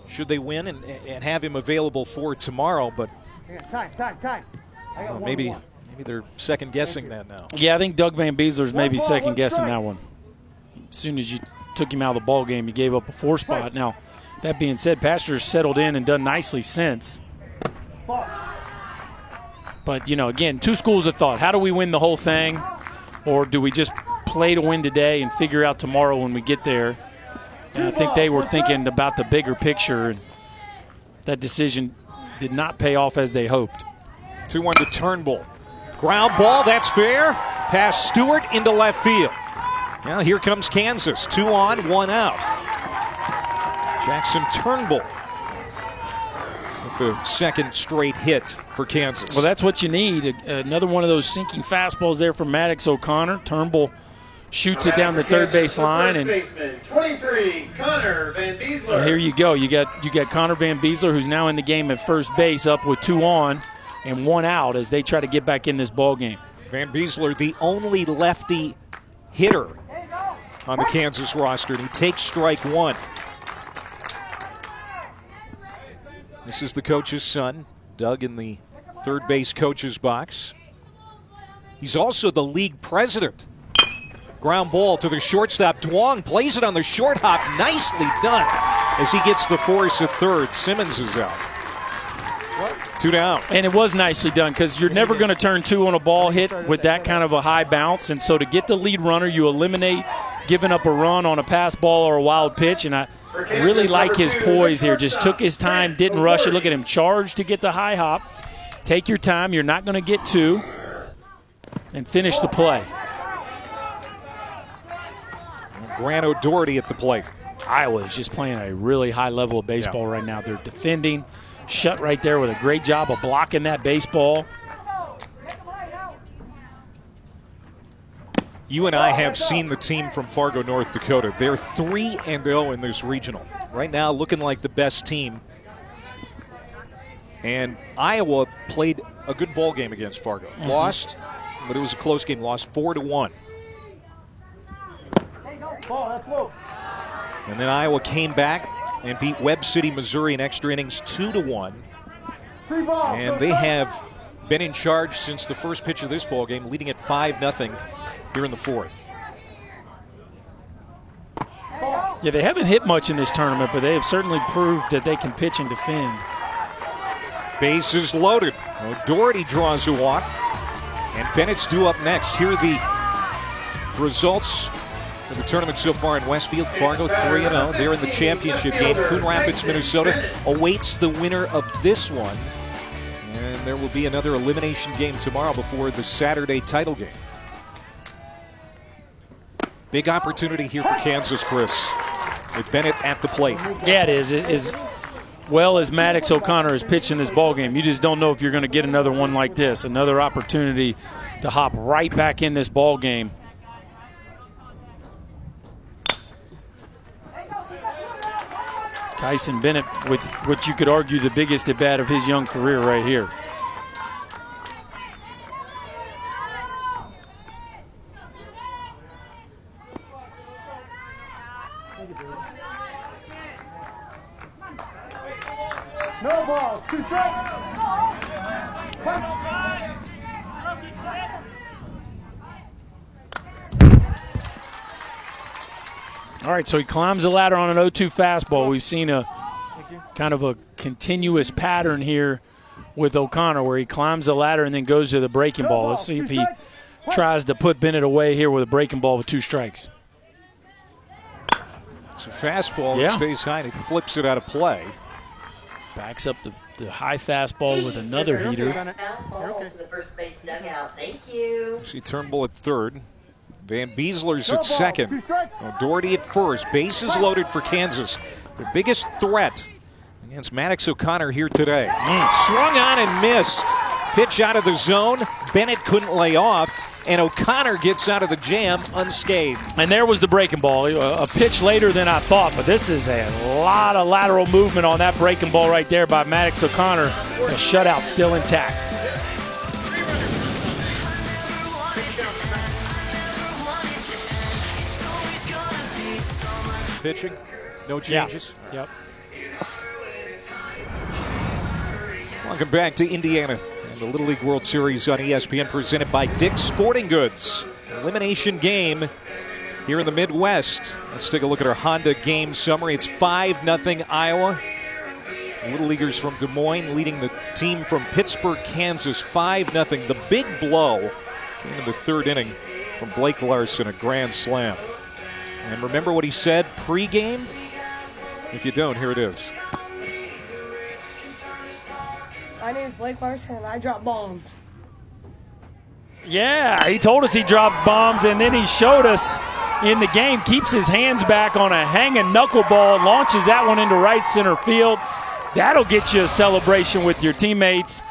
should they win and have him available for tomorrow. But Time. maybe they're second-guessing that now. Yeah, I think Doug Van Beesler's maybe second-guessing that one. As soon as you took him out of the ball game, he gave up a 4 spot. Now, That being said, Pasteur's settled in and done nicely since. But, you know, again, two schools of thought. How do we win the whole thing? Or do we just play to win today and figure out tomorrow when we get there? And I think they were thinking about the bigger picture. And that decision did not pay off as they hoped. 2-1 to Turnbull. Ground ball, that's fair. Pass Stewart into left field. Now here comes Kansas. 2 on, 1 out. Jackson Turnbull with the second straight hit for Kansas. Well, that's what you need. Another one of those sinking fastballs there from Maddox O'Connor. Turnbull shoots it down the third base line, and 23, Connor Van Beesler. Here you go. You got Connor Van Beesler, who's now in the game at first base, up with 2 on and 1 out as they try to get back in this ball game. Van Beesler, the only lefty hitter on the Kansas roster, and he takes strike 1. This is the coach's son, Doug, in the third base coach's box. He's also the league president. Ground ball to the shortstop. Duong plays it on the short hop. Nicely done as he gets the force at third. Simmons is out. 2 down. And it was nicely done because you're never going to turn 2 on a ball hit with that kind of a high bounce. And so to get the lead runner, you eliminate giving up a run on a pass ball or a wild pitch. And I really like his poise here. Just took his time, didn't rush it. Look at him, charge to get the high hop. Take your time. You're not going to get 2. And finish the play. Grant O'Doherty at the plate. Iowa is just playing a really high level of baseball right now. They're defending. Shut right there with a great job of blocking that baseball. You and I have seen the team from Fargo, North Dakota. They're 3-0 in this regional. Right now looking like the best team. And Iowa played a good ball game against Fargo. Lost, but it was a close game. Lost 4-1. And then Iowa came back and beat Webb City, Missouri in extra innings 2-1. And they have been in charge since the first pitch of this ball game, leading at 5-0 here in the fourth. Yeah, they haven't hit much in this tournament, but they have certainly proved that they can pitch and defend. Bases loaded. O'Doherty draws a walk. And Bennett's due up next. Here are the results for the tournament so far in Westfield. Fargo 3-0. They're in the championship game. Coon Rapids, Minnesota awaits the winner of this one. And there will be another elimination game tomorrow before the Saturday title game. Big opportunity here for Kansas, Chris, with Bennett at the plate. Yeah, it is. As well as Maddox O'Connor is pitching this ball game, you just don't know if you're going to get another one like this. Another opportunity to hop right back in this ball game. Kyson Bennett with what you could argue the biggest at bat of his young career right here. No balls, 2 strikes. All right, so he climbs the ladder on an 0-2 fastball. We've seen a kind of a continuous pattern here with O'Connor where he climbs the ladder and then goes to the breaking ball. Let's see if he tries to put Bennett away here with a breaking ball with 2 strikes. It's a fastball that stays high and he flips it out of play. Backs up the high fastball with another heater. To the first base dugout. Thank you. See Turnbull at third. Van Beesler's at second. O'Doherty at first. Bases loaded for Kansas. Their biggest threat against Maddox O'Connor here today. Swung on and missed. Pitch out of the zone. Bennett couldn't lay off. And O'Connor gets out of the jam unscathed. And there was the breaking ball. A pitch later than I thought, but this is a lot of lateral movement on that breaking ball right there by Maddox O'Connor. The shutout still intact. Pitching, no changes. Yep. Welcome back to Indiana and the Little League World Series on ESPN, presented by Dick's Sporting Goods. Elimination game here in the Midwest. Let's take a look at our Honda game summary. It's 5-0 Iowa. Little Leaguers from Des Moines leading the team from Pittsburg, Kansas, 5-0. The big blow came in the third inning from Blake Larson, a grand slam. And remember what he said pregame? If you don't, here it is. My name is Blake Larson, and I drop bombs. Yeah, he told us he dropped bombs, and then he showed us in the game, keeps his hands back on a hanging knuckleball, launches that one into right center field. That'll get you a celebration with your teammates.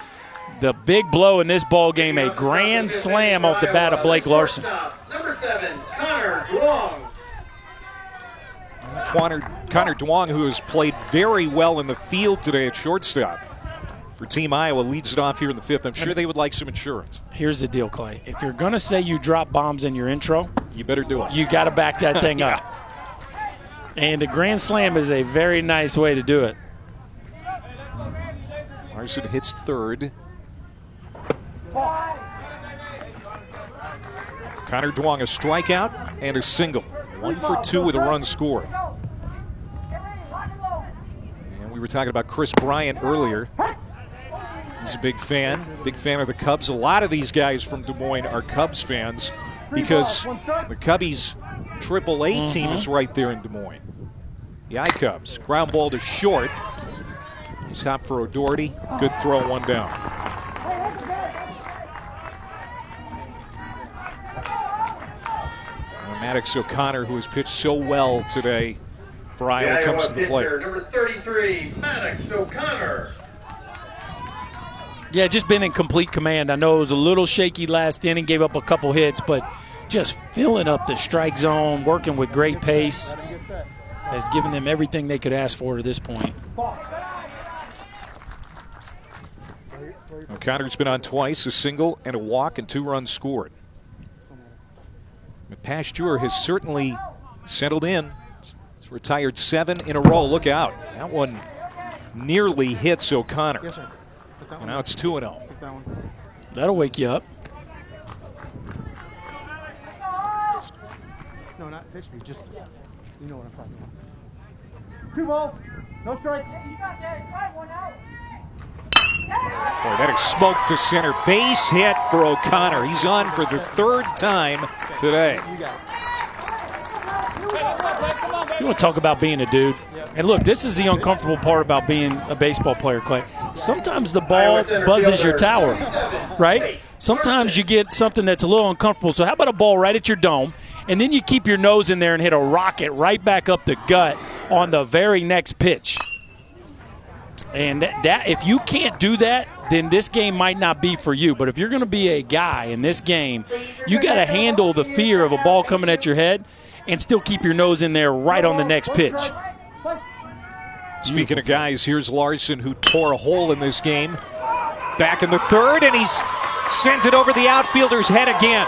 The big blow in this ball game, a grand slam off the bat of Blake Larson. Number 7, Connor Duong. Connor Duong, who has played very well in the field today at shortstop for Team Iowa, leads it off here in the 5th. I'm sure they would like some insurance. Here's the deal, Clay. If you're going to say you drop bombs in your intro, you better do it. You got to back that thing up. And the grand slam is a very nice way to do it. Larson hits third. Connor Duong, a strikeout and a single. 1 for 2 with a run scored. And we were talking about Chris Bryant earlier. He's a big fan of the Cubs. A lot of these guys from Des Moines are Cubs fans because the Cubbies AAA team is right there in Des Moines. The I-Cubs. Ground ball to short. He's hop for O'Doherty. Good throw, one down. Maddox O'Connor, who has pitched so well today for Iowa, comes to the plate. Number 33, Maddox O'Connor. Yeah, just been in complete command. I know it was a little shaky last inning, gave up a couple hits, but just filling up the strike zone, working with great pace, has given them everything they could ask for to this point. O'Connor's been on twice, a single and a walk and 2 runs scored. Pasteur has certainly settled in. He's retired 7 in a row. Look out. That one nearly hits O'Connor. Yes, sir. And now it's 2-0. That'll wake you up. No, not pitch me. Just, you know what I'm talking about. 2 balls, no strikes. Boy, that is smoke to center. Base hit for O'Connor. He's on for the 3rd time today. You want to talk about being a dude? And look, this is the uncomfortable part about being a baseball player, Clay. Sometimes the ball buzzes your tower, right? Sometimes you get something that's a little uncomfortable. So how about a ball right at your dome, and then you keep your nose in there and hit a rocket right back up the gut on the very next pitch. And that if you can't do that, then this game might not be for you. But if you're going to be a guy in this game, you got to handle the fear of a ball coming at your head and still keep your nose in there right on the next pitch. Speaking of guys, here's Larson, who tore a hole in this game. Back in the 3rd, and he's sends it over the outfielder's head again.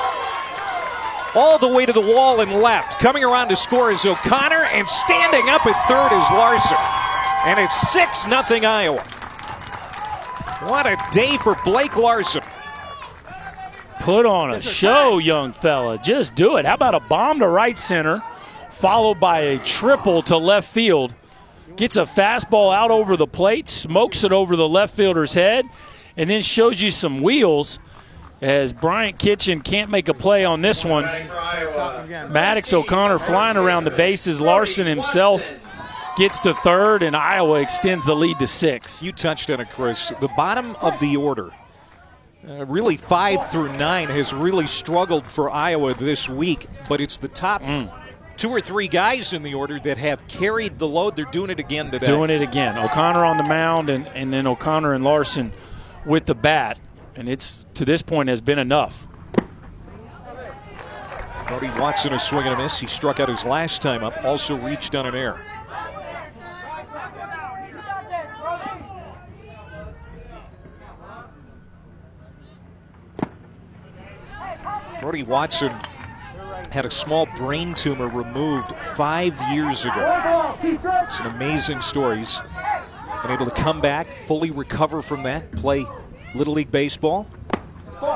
All the way to the wall and left. Coming around to score is O'Connor, and standing up at 3rd is Larson. And it's 6-0 Iowa. What a day for Blake Larson. Put on a show, young fella. Just do it. How about a bomb to right center, followed by a triple to left field? Gets a fastball out over the plate, smokes it over the left fielder's head, and then shows you some wheels as Bryant Kitchen can't make a play on this one. Maddox O'Connor flying around the bases. Larson himself gets to 3rd, and Iowa extends the lead to 6. You touched on it, Chris. The bottom of the order, really 5 through 9, has really struggled for Iowa this week, but it's the top 2 or 3 guys in the order that have carried the load. They're doing it again today. Doing it again. O'Connor on the mound, and then O'Connor and Larson with the bat, and it's to this point has been enough. Brody Watson a swing and a miss. He struck out his last time up, also reached on an error. Brody Watson had a small brain tumor removed 5 years ago. It's an amazing story. He's been able to come back, fully recover from that, play Little League Baseball.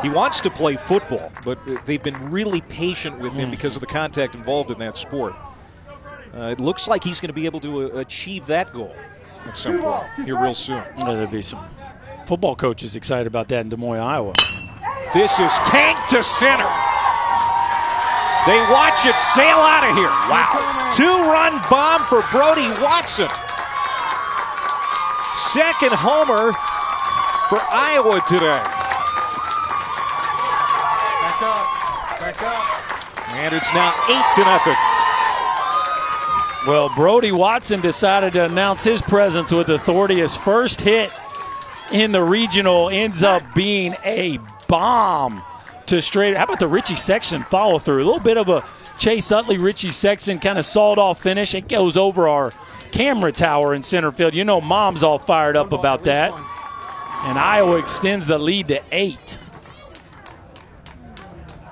He wants to play football, but they've been really patient with him because of the contact involved in that sport. It looks like he's going to be able to achieve that goal at some point here real soon. There'll be some football coaches excited about that in Des Moines, Iowa. This is tanked to center. They watch it sail out of here. Wow. 2-run bomb for Brody Watson. Second homer for Iowa today. Back up. And it's now 8-0. Well, Brody Watson decided to announce his presence with authority. His first hit in the regional ends up being a bomb to straight. How about the Richie Sexton follow through? A little bit of a Chase Utley, Richie Sexton kind of sawed off finish. It goes over our camera tower in center field. You know, Mom's all fired up about that. And Iowa extends the lead to 8.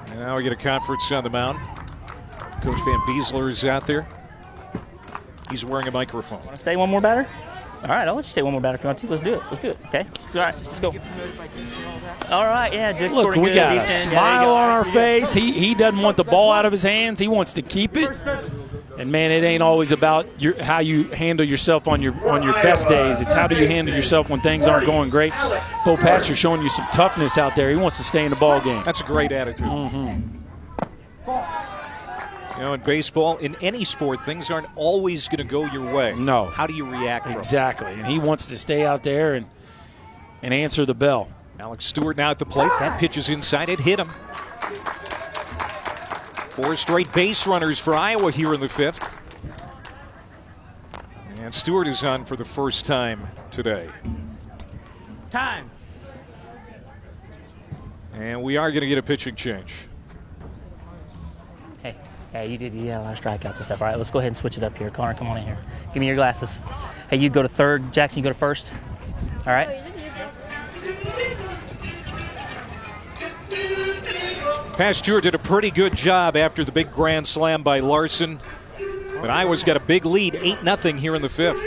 And now we get a conference on the mound. Coach Van Beesler is out there. He's wearing a microphone. Want to stay one more batter? All right, I'll let you stay one more batter if you want to. Let's do it. Let's do it. Okay. All right, let's go. All right, yeah. Dick's Look, we got a smile on our face. He doesn't want the ball out of his hands. He wants to keep it. And man, it ain't always about how you handle yourself on your best days. It's how do you handle yourself when things aren't going great. Bo Pastor showing you some toughness out there. He wants to stay in the ball game. That's a great attitude. You know, in baseball, in any sport, things aren't always going to go your way. No. How do you react? Exactly. And he wants to stay out there and answer the bell. Alex Stewart now at the plate. That pitch is inside. It hit him. 4 straight base runners for Iowa here in the 5th. And Stewart is on for the first time today. Time. And we are going to get a pitching change. Hey, you did a lot of strikeouts and stuff. All right, let's go ahead and switch it up here. Connor, come on in here. Give me your glasses. Hey, you go to third. Jackson, you go to first. All right. Pasteur did a pretty good job after the big grand slam by Larson. But Iowa's got a big lead, 8-0 here in the 5th.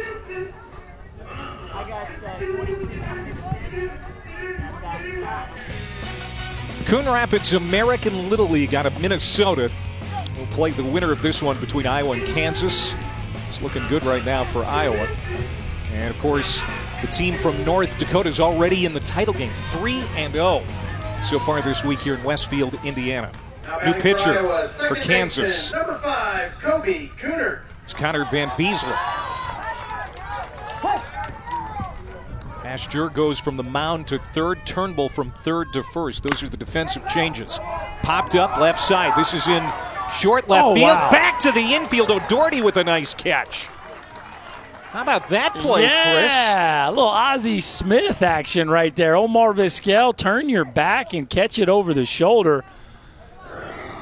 Coon Rapids American Little League out of Minnesota will play the winner of this one between Iowa and Kansas. It's looking good right now for Iowa. And, of course, the team from North Dakota is already in the title game, 3-0 so far this week here in Westfield, Indiana. New pitcher for Kansas. Number 5, Kobe Cooner. It's Connor Van Beesler. Pasteur goes from the mound to third. Turnbull from third to first. Those are the defensive changes. Popped up left side. This is in short left field. Wow. Back to the infield. O'Doherty with a nice catch. How about that play, Chris? Yeah, a little Ozzie Smith action right there. Omar Vizquel, turn your back and catch it over the shoulder.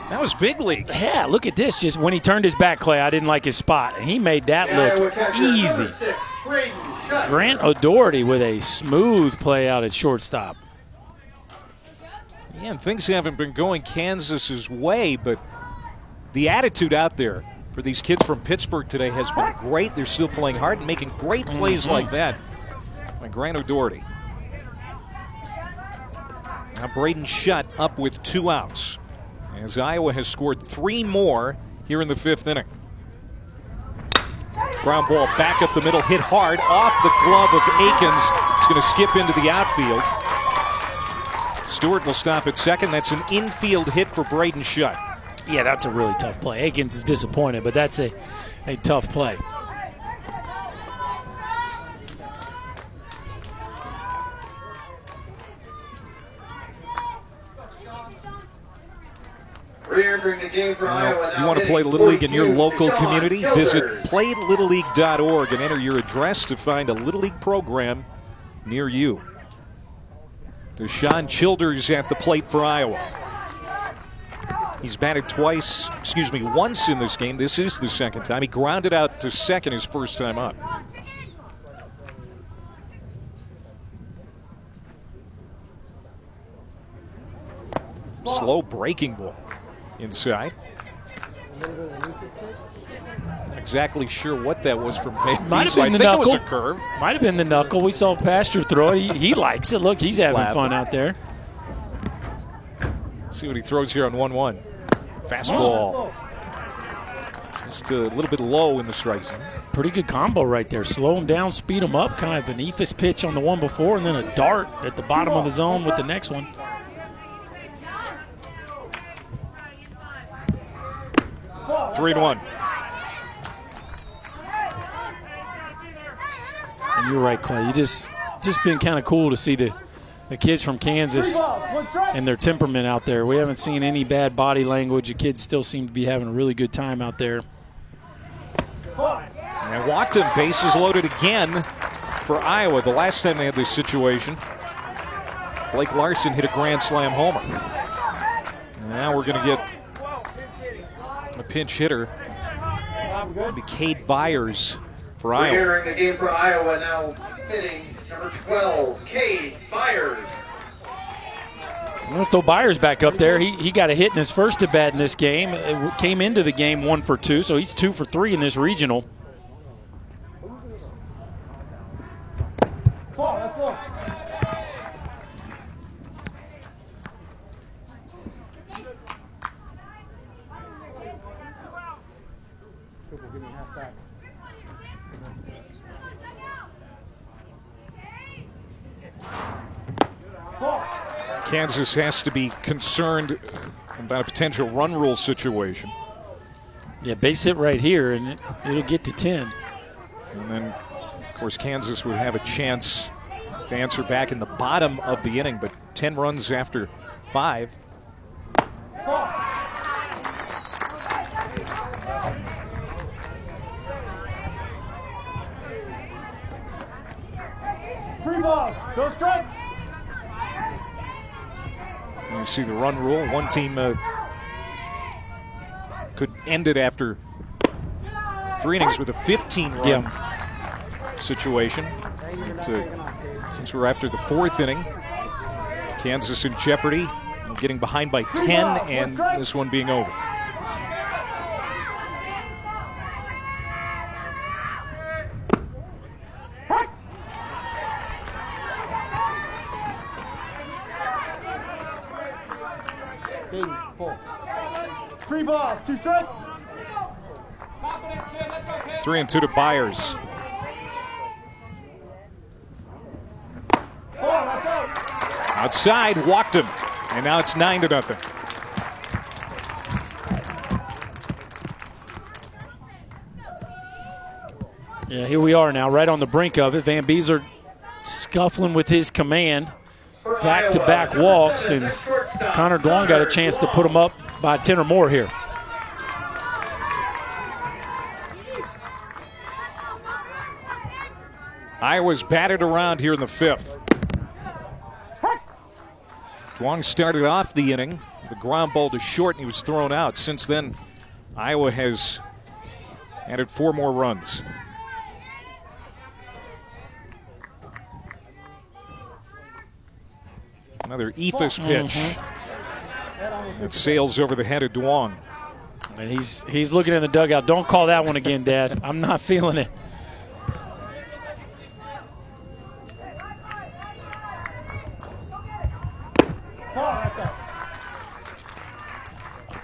That was big league. Yeah, look at this. Just when he turned his back, Clay, I didn't like his spot. He made that look easy. Grant O'Doherty with a smooth play out at shortstop. Yeah, and things haven't been going Kansas's way, but the attitude out there for these kids from Pittsburgh today has been great. They're still playing hard and making great plays like that by Grant O'Doherty. Now Braden Shutt up with 2 outs as Iowa has scored 3 more here in the 5th inning. Ground ball back up the middle, hit hard off the glove of Akins. It's going to skip into the outfield. Stewart will stop at second. That's an infield hit for Braden Shutt. Yeah, that's a really tough play. Akins is disappointed, but that's a tough play. Re-entering the game for Iowa. Do you want to play Little League in your local community? Visit playlittleLeague.org and enter your address to find a Little League program near you. Deshaun Childers at the plate for Iowa. He's batted once in this game. This is the second time. He grounded out to second his first time up. Slow breaking ball inside. Not exactly sure what that was from Van Might have Beesler. been the I think knuckle. it was a curve. Might have been the knuckle. We saw Pastor throw it. He likes it. Look, he's having Slap. fun out there. See what he throws here on 1-1. Fastball. Just a little bit low in the strike zone. Pretty good combo right there. Slow him down, speed him up. Kind of an ephus pitch on the one before, and then a dart at the bottom of the zone with the next one. Three and one. And you're right, Clay. You just been kind of cool to see the kids from Kansas and their temperament out there. We haven't seen any bad body language. The kids still seem to be having a really good time out there. And Watson, bases loaded again for Iowa. The last time they had this situation, Blake Larson hit a grand slam homer. And now we're going to get a pinch hitter. It'll be Cade Byers for Iowa. We're entering the game for Iowa now, hitting number 12, Cade Byers. We'll throw Byers back up there. He got a hit in his first at bat in this game. It came into the game 1 for 2, so he's 2 for 3 in this regional. Ball, that's low. Kansas has to be concerned about a potential run rule situation. Yeah, base hit right here, and it'll get to 10. And then, of course, Kansas would have a chance to answer back in the bottom of the inning, but 10 runs after 5. Three balls, no strikes. And you see the run rule. One team could end it after 3 innings with a 15-run situation. Since we're after the 4th inning, Kansas in jeopardy, getting behind by 10, and this one being over. Full. 3 balls, 2 strikes. 3-2 to Byers. Ball, that's out. Outside, walked him, and now it's 9-0. Yeah, here we are now, right on the brink of it. Van Beesler scuffling with his command. Back-to-back walks, and Connor Dwong got a chance to put him up by 10 or more here. Iowa's batted around here in the 5th. Dwong started off the inning with a ground ball to short, and he was thrown out. Since then, Iowa has added 4 more runs. Another ephus pitch that sails over the head of Dwong. And he's looking in the dugout. Don't call that one again, Dad. I'm not feeling it.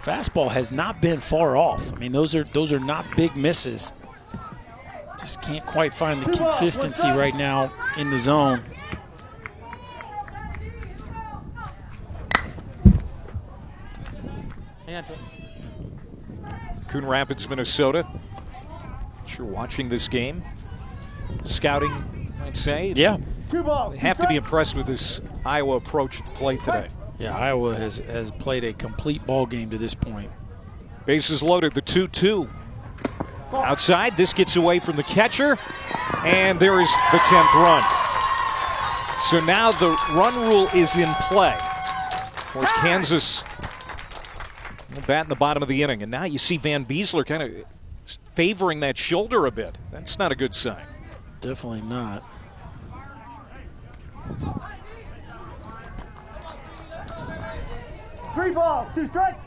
Fastball has not been far off. I mean, those are not big misses. Just can't quite find the consistency right now in the zone. Coon Rapids, Minnesota. Sure, watching this game, scouting, I'd say. Yeah. They have to be impressed with this Iowa approach at the plate today. Yeah, Iowa has played a complete ball game to this point. Bases loaded, the 2-2. Outside, this gets away from the catcher, and there is the 10th run. So now the run rule is in play. Of course, Kansas bat in the bottom of the inning, and now you see Van Beesler kind of favoring that shoulder a bit. That's not a good sign. Definitely not. Three balls, 2 strikes.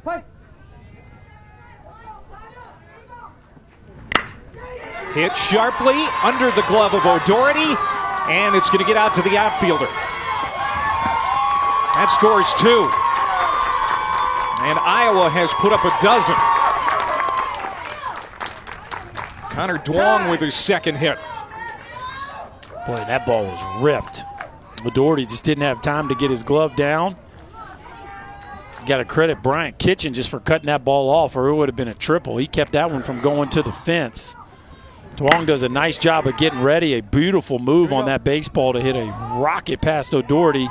Play. Hit sharply under the glove of O'Doherty, and it's going to get out to the outfielder. That scores 2. And Iowa has put up a dozen. Connor Duong with his second hit. Boy, that ball was ripped. Doherty just didn't have time to get his glove down. Got to credit Bryant Kitchen just for cutting that ball off, or it would have been a triple. He kept that one from going to the fence. Duong does a nice job of getting ready. A beautiful move on that baseball to hit a rocket past O'Doherty.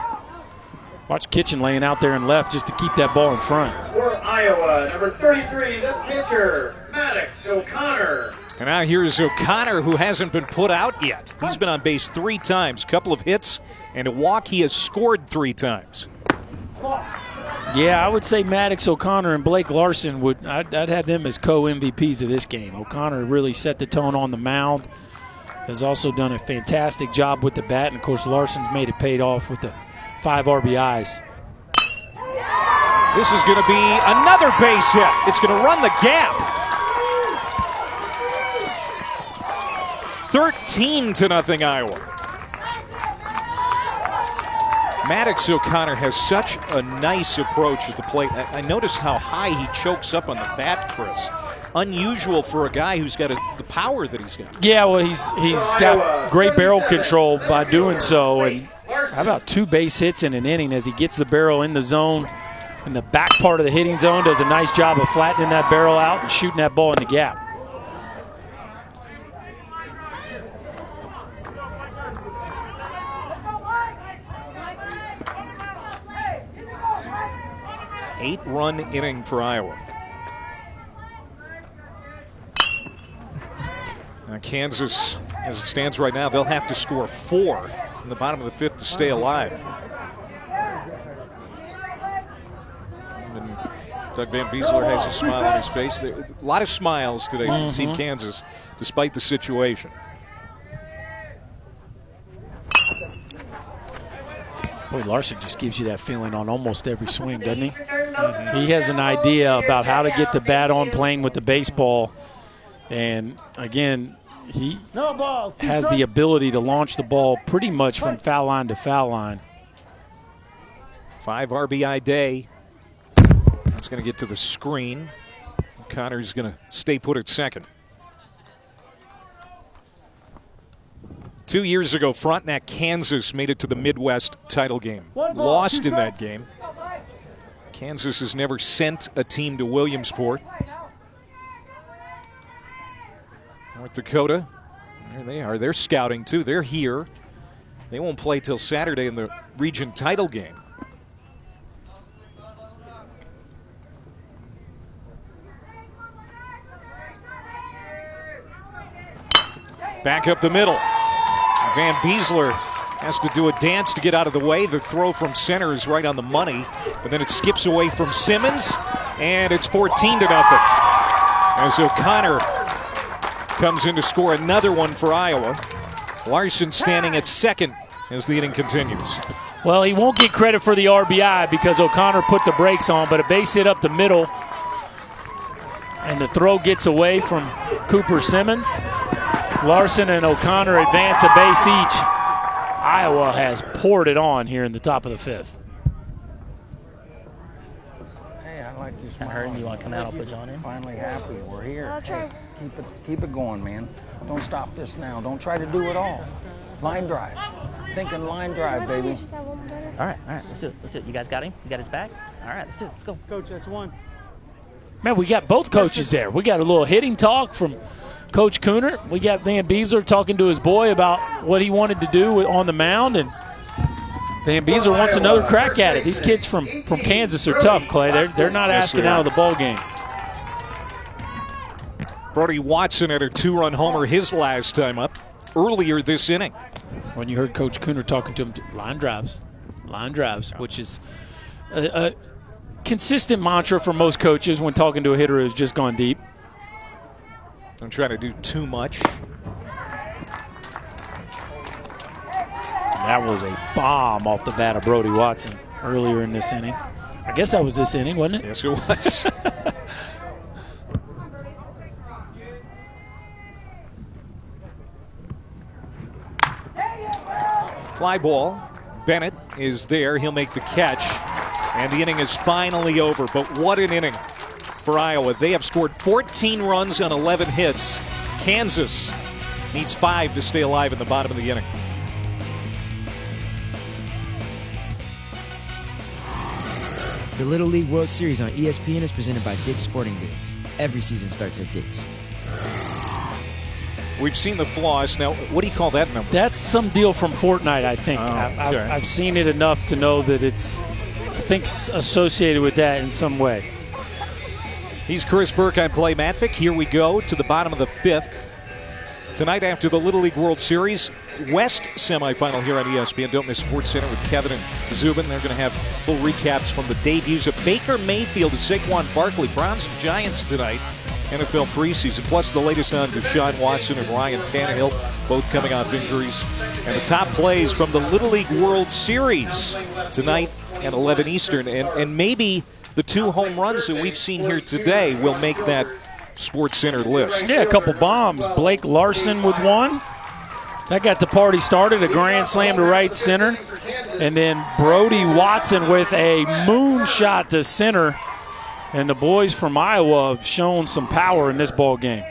Watch Kitchen laying out there and left just to keep that ball in front. For Iowa, number 33, the pitcher, Maddox O'Connor. And now here's O'Connor, who hasn't been put out yet. He's been on base 3 times, couple of hits and a walk. He has scored 3 times. Yeah, I would say Maddox O'Connor and Blake Larson I'd have them as co-MVPs of this game. O'Connor really set the tone on the mound. Has also done a fantastic job with the bat, and of course Larson's made it paid off with the 5 RBIs. This is going to be another base hit. It's going to run the gap. 13-0 Iowa. Maddox O'Connor has such a nice approach at the plate. I notice how high he chokes up on the bat, Chris. Unusual for a guy who's got the power that he's got. Yeah, well, he's got great barrel control by doing so. And how about 2 base hits in an inning as he gets the barrel in the zone. In the back part of the hitting zone, does a nice job of flattening that barrel out and shooting that ball in the gap. Eight-run inning for Iowa. Now Kansas, as it stands right now, they'll have to score 4 in the bottom of the 5th to stay alive. And Doug Van Beesler has a smile on his face. A lot of smiles today from Team Kansas, despite the situation. Boy, Larson just gives you that feeling on almost every swing, doesn't he? He has an idea about how to get the bat on playing with the baseball. And, again, he has the ability to launch the ball pretty much from foul line to foul line. 5 RBI day. That's going to get to the screen. Connor's going to stay put at second. 2 years ago, Frontenac, Kansas made it to the Midwest title game. Lost in that game. Kansas has never sent a team to Williamsport. North Dakota, there they are. They're scouting too. They're here. They won't play till Saturday in the region title game. Back up the middle. Van Beesler has to do a dance to get out of the way. The throw from center is right on the money, but then it skips away from Simmons, and it's 14-0. As O'Connor comes in to score another one for Iowa. Larson standing at second as the inning continues. Well, he won't get credit for the RBI because O'Connor put the brakes on, but a base hit up the middle, and the throw gets away from Cooper Simmons. Larson and O'Connor advance a base each. Iowa has poured it on here in the top of the 5th. Hey, I like this. I heard you want to come out. I'll put John in. Finally happy. We're here. Hey, keep it going, man. Don't stop this now. Don't try to do it all. Line drive. Thinking line drive, baby. All right. Let's do it. You guys got him? You got his back? All right, let's do it. Let's go. Coach, that's 1. Man, we got both coaches there. We got a little hitting talk from Coach Cooner. We got Van Beesler talking to his boy about what he wanted to do on the mound, and Van Beesler wants another crack at it. These kids from Kansas are tough, Clay. They're not asking out of the ball game. Brody Watson had a 2-run homer his last time up earlier this inning. When you heard Coach Cooner talking to him, line drives, which is a consistent mantra for most coaches when talking to a hitter who's just gone deep. Don't try to do too much. That was a bomb off the bat of Brody Watson earlier in this inning. I guess that was this inning, wasn't it? Yes, it was. Fly ball. Bennett is there. He'll make the catch. And the inning is finally over, but what an inning for Iowa. They have scored 14 runs on 11 hits. Kansas needs 5 to stay alive in the bottom of the inning. The Little League World Series on ESPN is presented by Dick's Sporting Goods. Every season starts at Dick's. We've seen the flaws. Now, what do you call that number? That's some deal from Fortnite, I think. Oh, okay. I've seen it enough to know that it's, I think, associated with that in some way. He's Chris Burke. I'm Clay Matvick. Here we go to the bottom of the 5th. Tonight after the Little League World Series, West semifinal here on ESPN. Don't miss Sports Center with Kevin and Zubin. They're going to have full recaps from the debuts of Baker Mayfield and Saquon Barkley. Browns and Giants tonight, NFL preseason. Plus the latest on Deshaun Watson and Ryan Tannehill, both coming off injuries. And the top plays from the Little League World Series tonight at 11 Eastern. And maybe the 2 home runs that we've seen here today will make that Sports Center list. Yeah, a couple bombs. Blake Larson with one. That got the party started. A grand slam to right center. And then Brody Watson with a moonshot to center. And the boys from Iowa have shown some power in this ball game.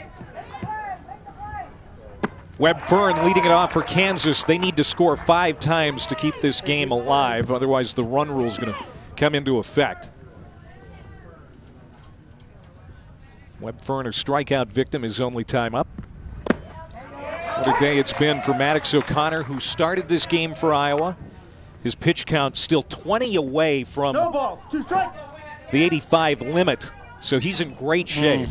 Webb Fern leading it off for Kansas. They need to score 5 times to keep this game alive. Otherwise, the run rule is going to come into effect. Webb Fern, a strikeout victim, his only time up. What a day it's been for Maddox O'Connor, who started this game for Iowa. His pitch count still 20 away from No balls, 2 strikes. the 85 limit, so he's in great shape.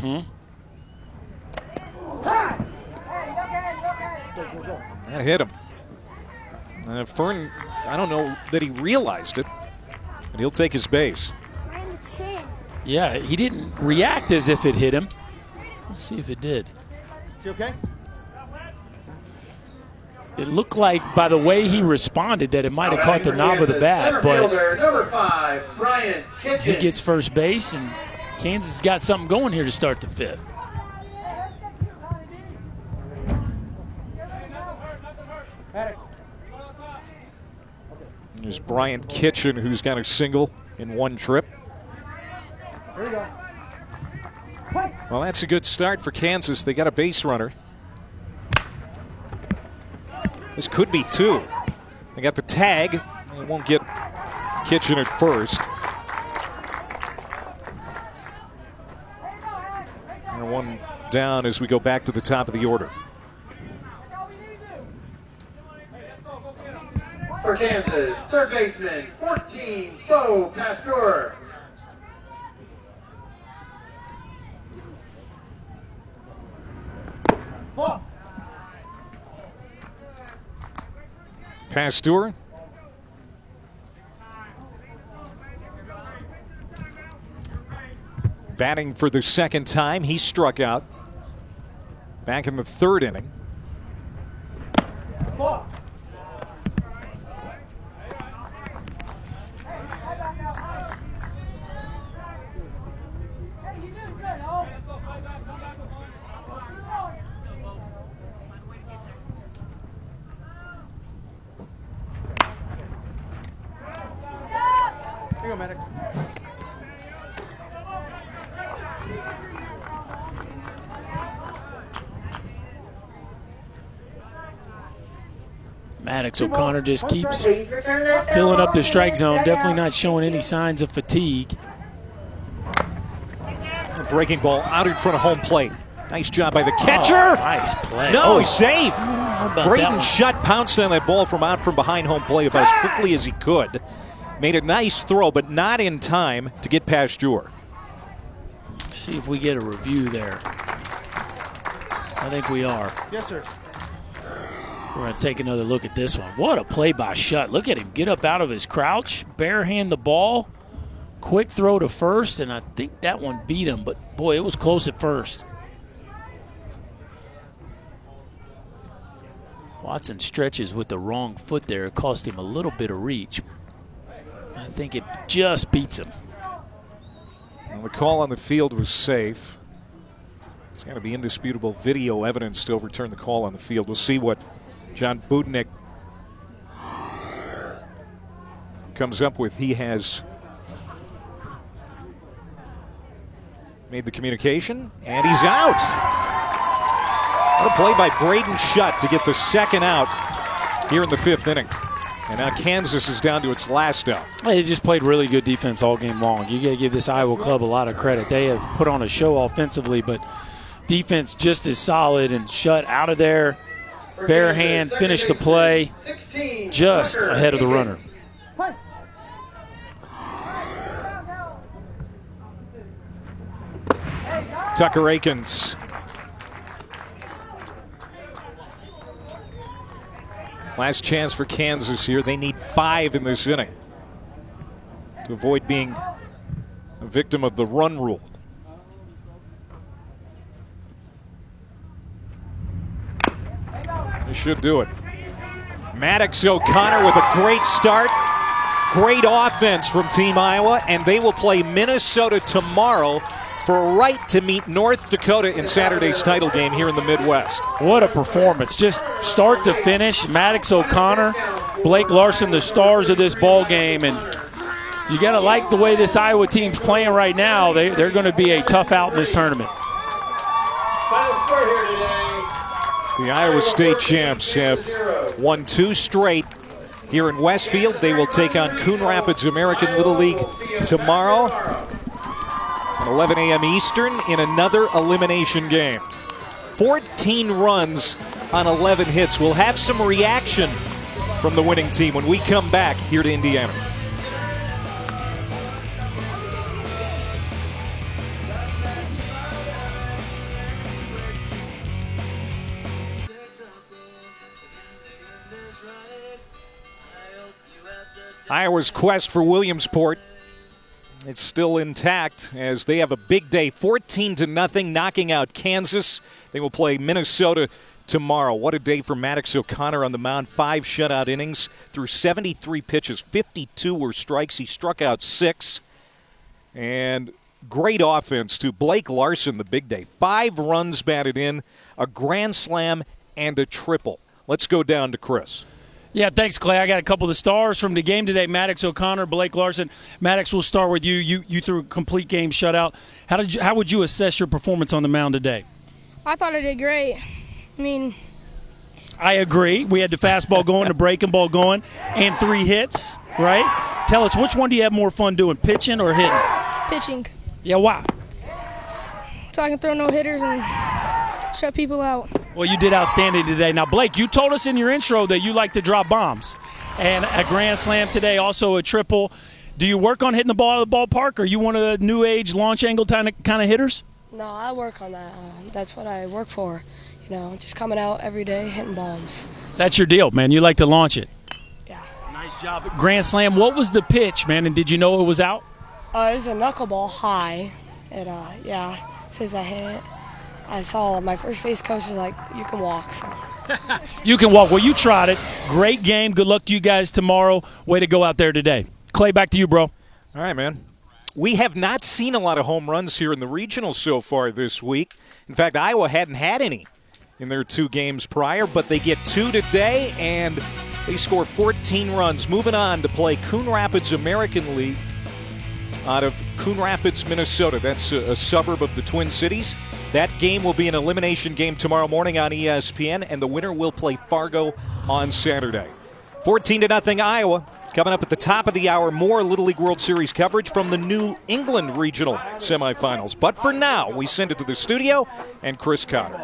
That hit him. Fern, I don't know that he realized it, but he'll take his base. Yeah, he didn't react as if it hit him. Let's see if it did. Is he okay? It looked like, by the way he responded, that it might have caught the knob of the bat, but number 5, Brian Kitchen. he gets first base, and Kansas has got something going here to start the 5th. There's Brian Kitchen, who's got a single in 1 trip. Here we go. Well, that's a good start for Kansas. They got a base runner. This could be 2. They got the tag. They won't get Kitchen at first. And 1 down as we go back to the top of the order. For Kansas, third baseman, 14, Bo Pasteur. Pasteur. Batting for the 2nd time. He struck out back in the 3rd inning. Here you go, Maddox. Maddox O'Connor just keeps filling up the strike zone. Definitely not showing any signs of fatigue. A breaking ball out in front of home plate. Nice job by the catcher. Oh, nice play. No, he's safe. Braden Braden Shutt pounced on that ball from out from behind home plate about as quickly as he could. Made a nice throw, but not in time to get Pasteur. See if we get a review there. I think we are. Yes, sir. We're going to take another look at this one. What a play by Shutt. Look at him get up out of his crouch, barehand the ball, quick throw to first, and I think that one beat him, but boy, it was close at first. Watson stretches with the wrong foot there. It cost him a little bit of reach. I think it just beats him. Well, the call on the field was safe. There's got to be indisputable video evidence to overturn the call on the field. We'll see what John Budnick comes up with. He has Made the communication, and he's out. What a play by Braden Shutt to get the second out here in the 5th inning. And now Kansas is down to its last out. They just played really good defense all game long. You got to give this Iowa club a lot of credit. They have put on a show offensively, but defense just as solid, and Shutt out of there. Bare hand, finished the play just ahead of the runner. Tucker Akins. Last chance for Kansas here. They need 5 in this inning to avoid being a victim of the run rule. They should do it. Maddox O'Connor with a great start. Great offense from Team Iowa, and they will play Minnesota tomorrow for a right to meet North Dakota in Saturday's title game here in the Midwest. What a performance. Just start to finish. Maddox O'Connor, Blake Larson, the stars of this ball game. And you got to like the way this Iowa team's playing right now. They're going to be a tough out in this tournament. The Iowa State champs have won 2 straight here in Westfield. They will take on Coon Rapids American Little League tomorrow at 11 a.m. Eastern in another elimination game. 14 runs on 11 hits. We'll have some reaction from the winning team when we come back here to Indiana. Iowa's quest for Williamsport, it's still intact as they have a big day, 14-0, knocking out Kansas. They will play Minnesota tomorrow. What a day for Maddox O'Connor on the mound. 5 shutout innings through 73 pitches. 52 were strikes. He struck out 6. And great offense, too. Blake Larson, the big day. 5 runs batted in, a grand slam, and a triple. Let's go down to Chris. Yeah, thanks, Clay. I got a couple of the stars from the game today. Maddox O'Connor, Blake Larson. Maddox, we'll start with you. You threw a complete game shutout. How would you assess your performance on the mound today? I thought I did great. I mean, I agree. We had the fastball going, the breaking ball going, and 3 hits, right? Tell us, which one do you have more fun doing, pitching or hitting? pitching. Yeah, why? So I can throw no-hitters and shut people out. Well, you did outstanding today. Now, Blake, you told us in your intro that you like to drop bombs. And a grand slam today, also a triple. Do you work on hitting the ball out of the ballpark? Are you one of the new age launch angle kind of hitters? No, I work on that. That's what I work for. You know, just coming out every day, hitting bombs. So that's your deal, man. You like to launch it. Yeah. Nice job. Grand slam. What was the pitch, man? And did you know it was out? It was a knuckleball high. And, yeah, as soon as I hit it, I saw my first base coach was like, you can walk. So. You can walk. Well, you tried it. Great game. Good luck to you guys tomorrow. Way to go out there today. Clay, back to you, bro. All right, man. We have not seen a lot of home runs here in the regional so far this week. In fact, Iowa hadn't had any in their 2 games prior, but they get 2 today, and they score 14 runs. Moving on to play Coon Rapids American League out of Coon Rapids, Minnesota. That's a suburb of the Twin Cities. That game will be an elimination game tomorrow morning on ESPN, and the winner will play Fargo on Saturday. 14-0 Iowa. Coming up at the top of the hour, more Little League World Series coverage from the New England Regional Semifinals. But for now, we send it to the studio and Chris Cotter.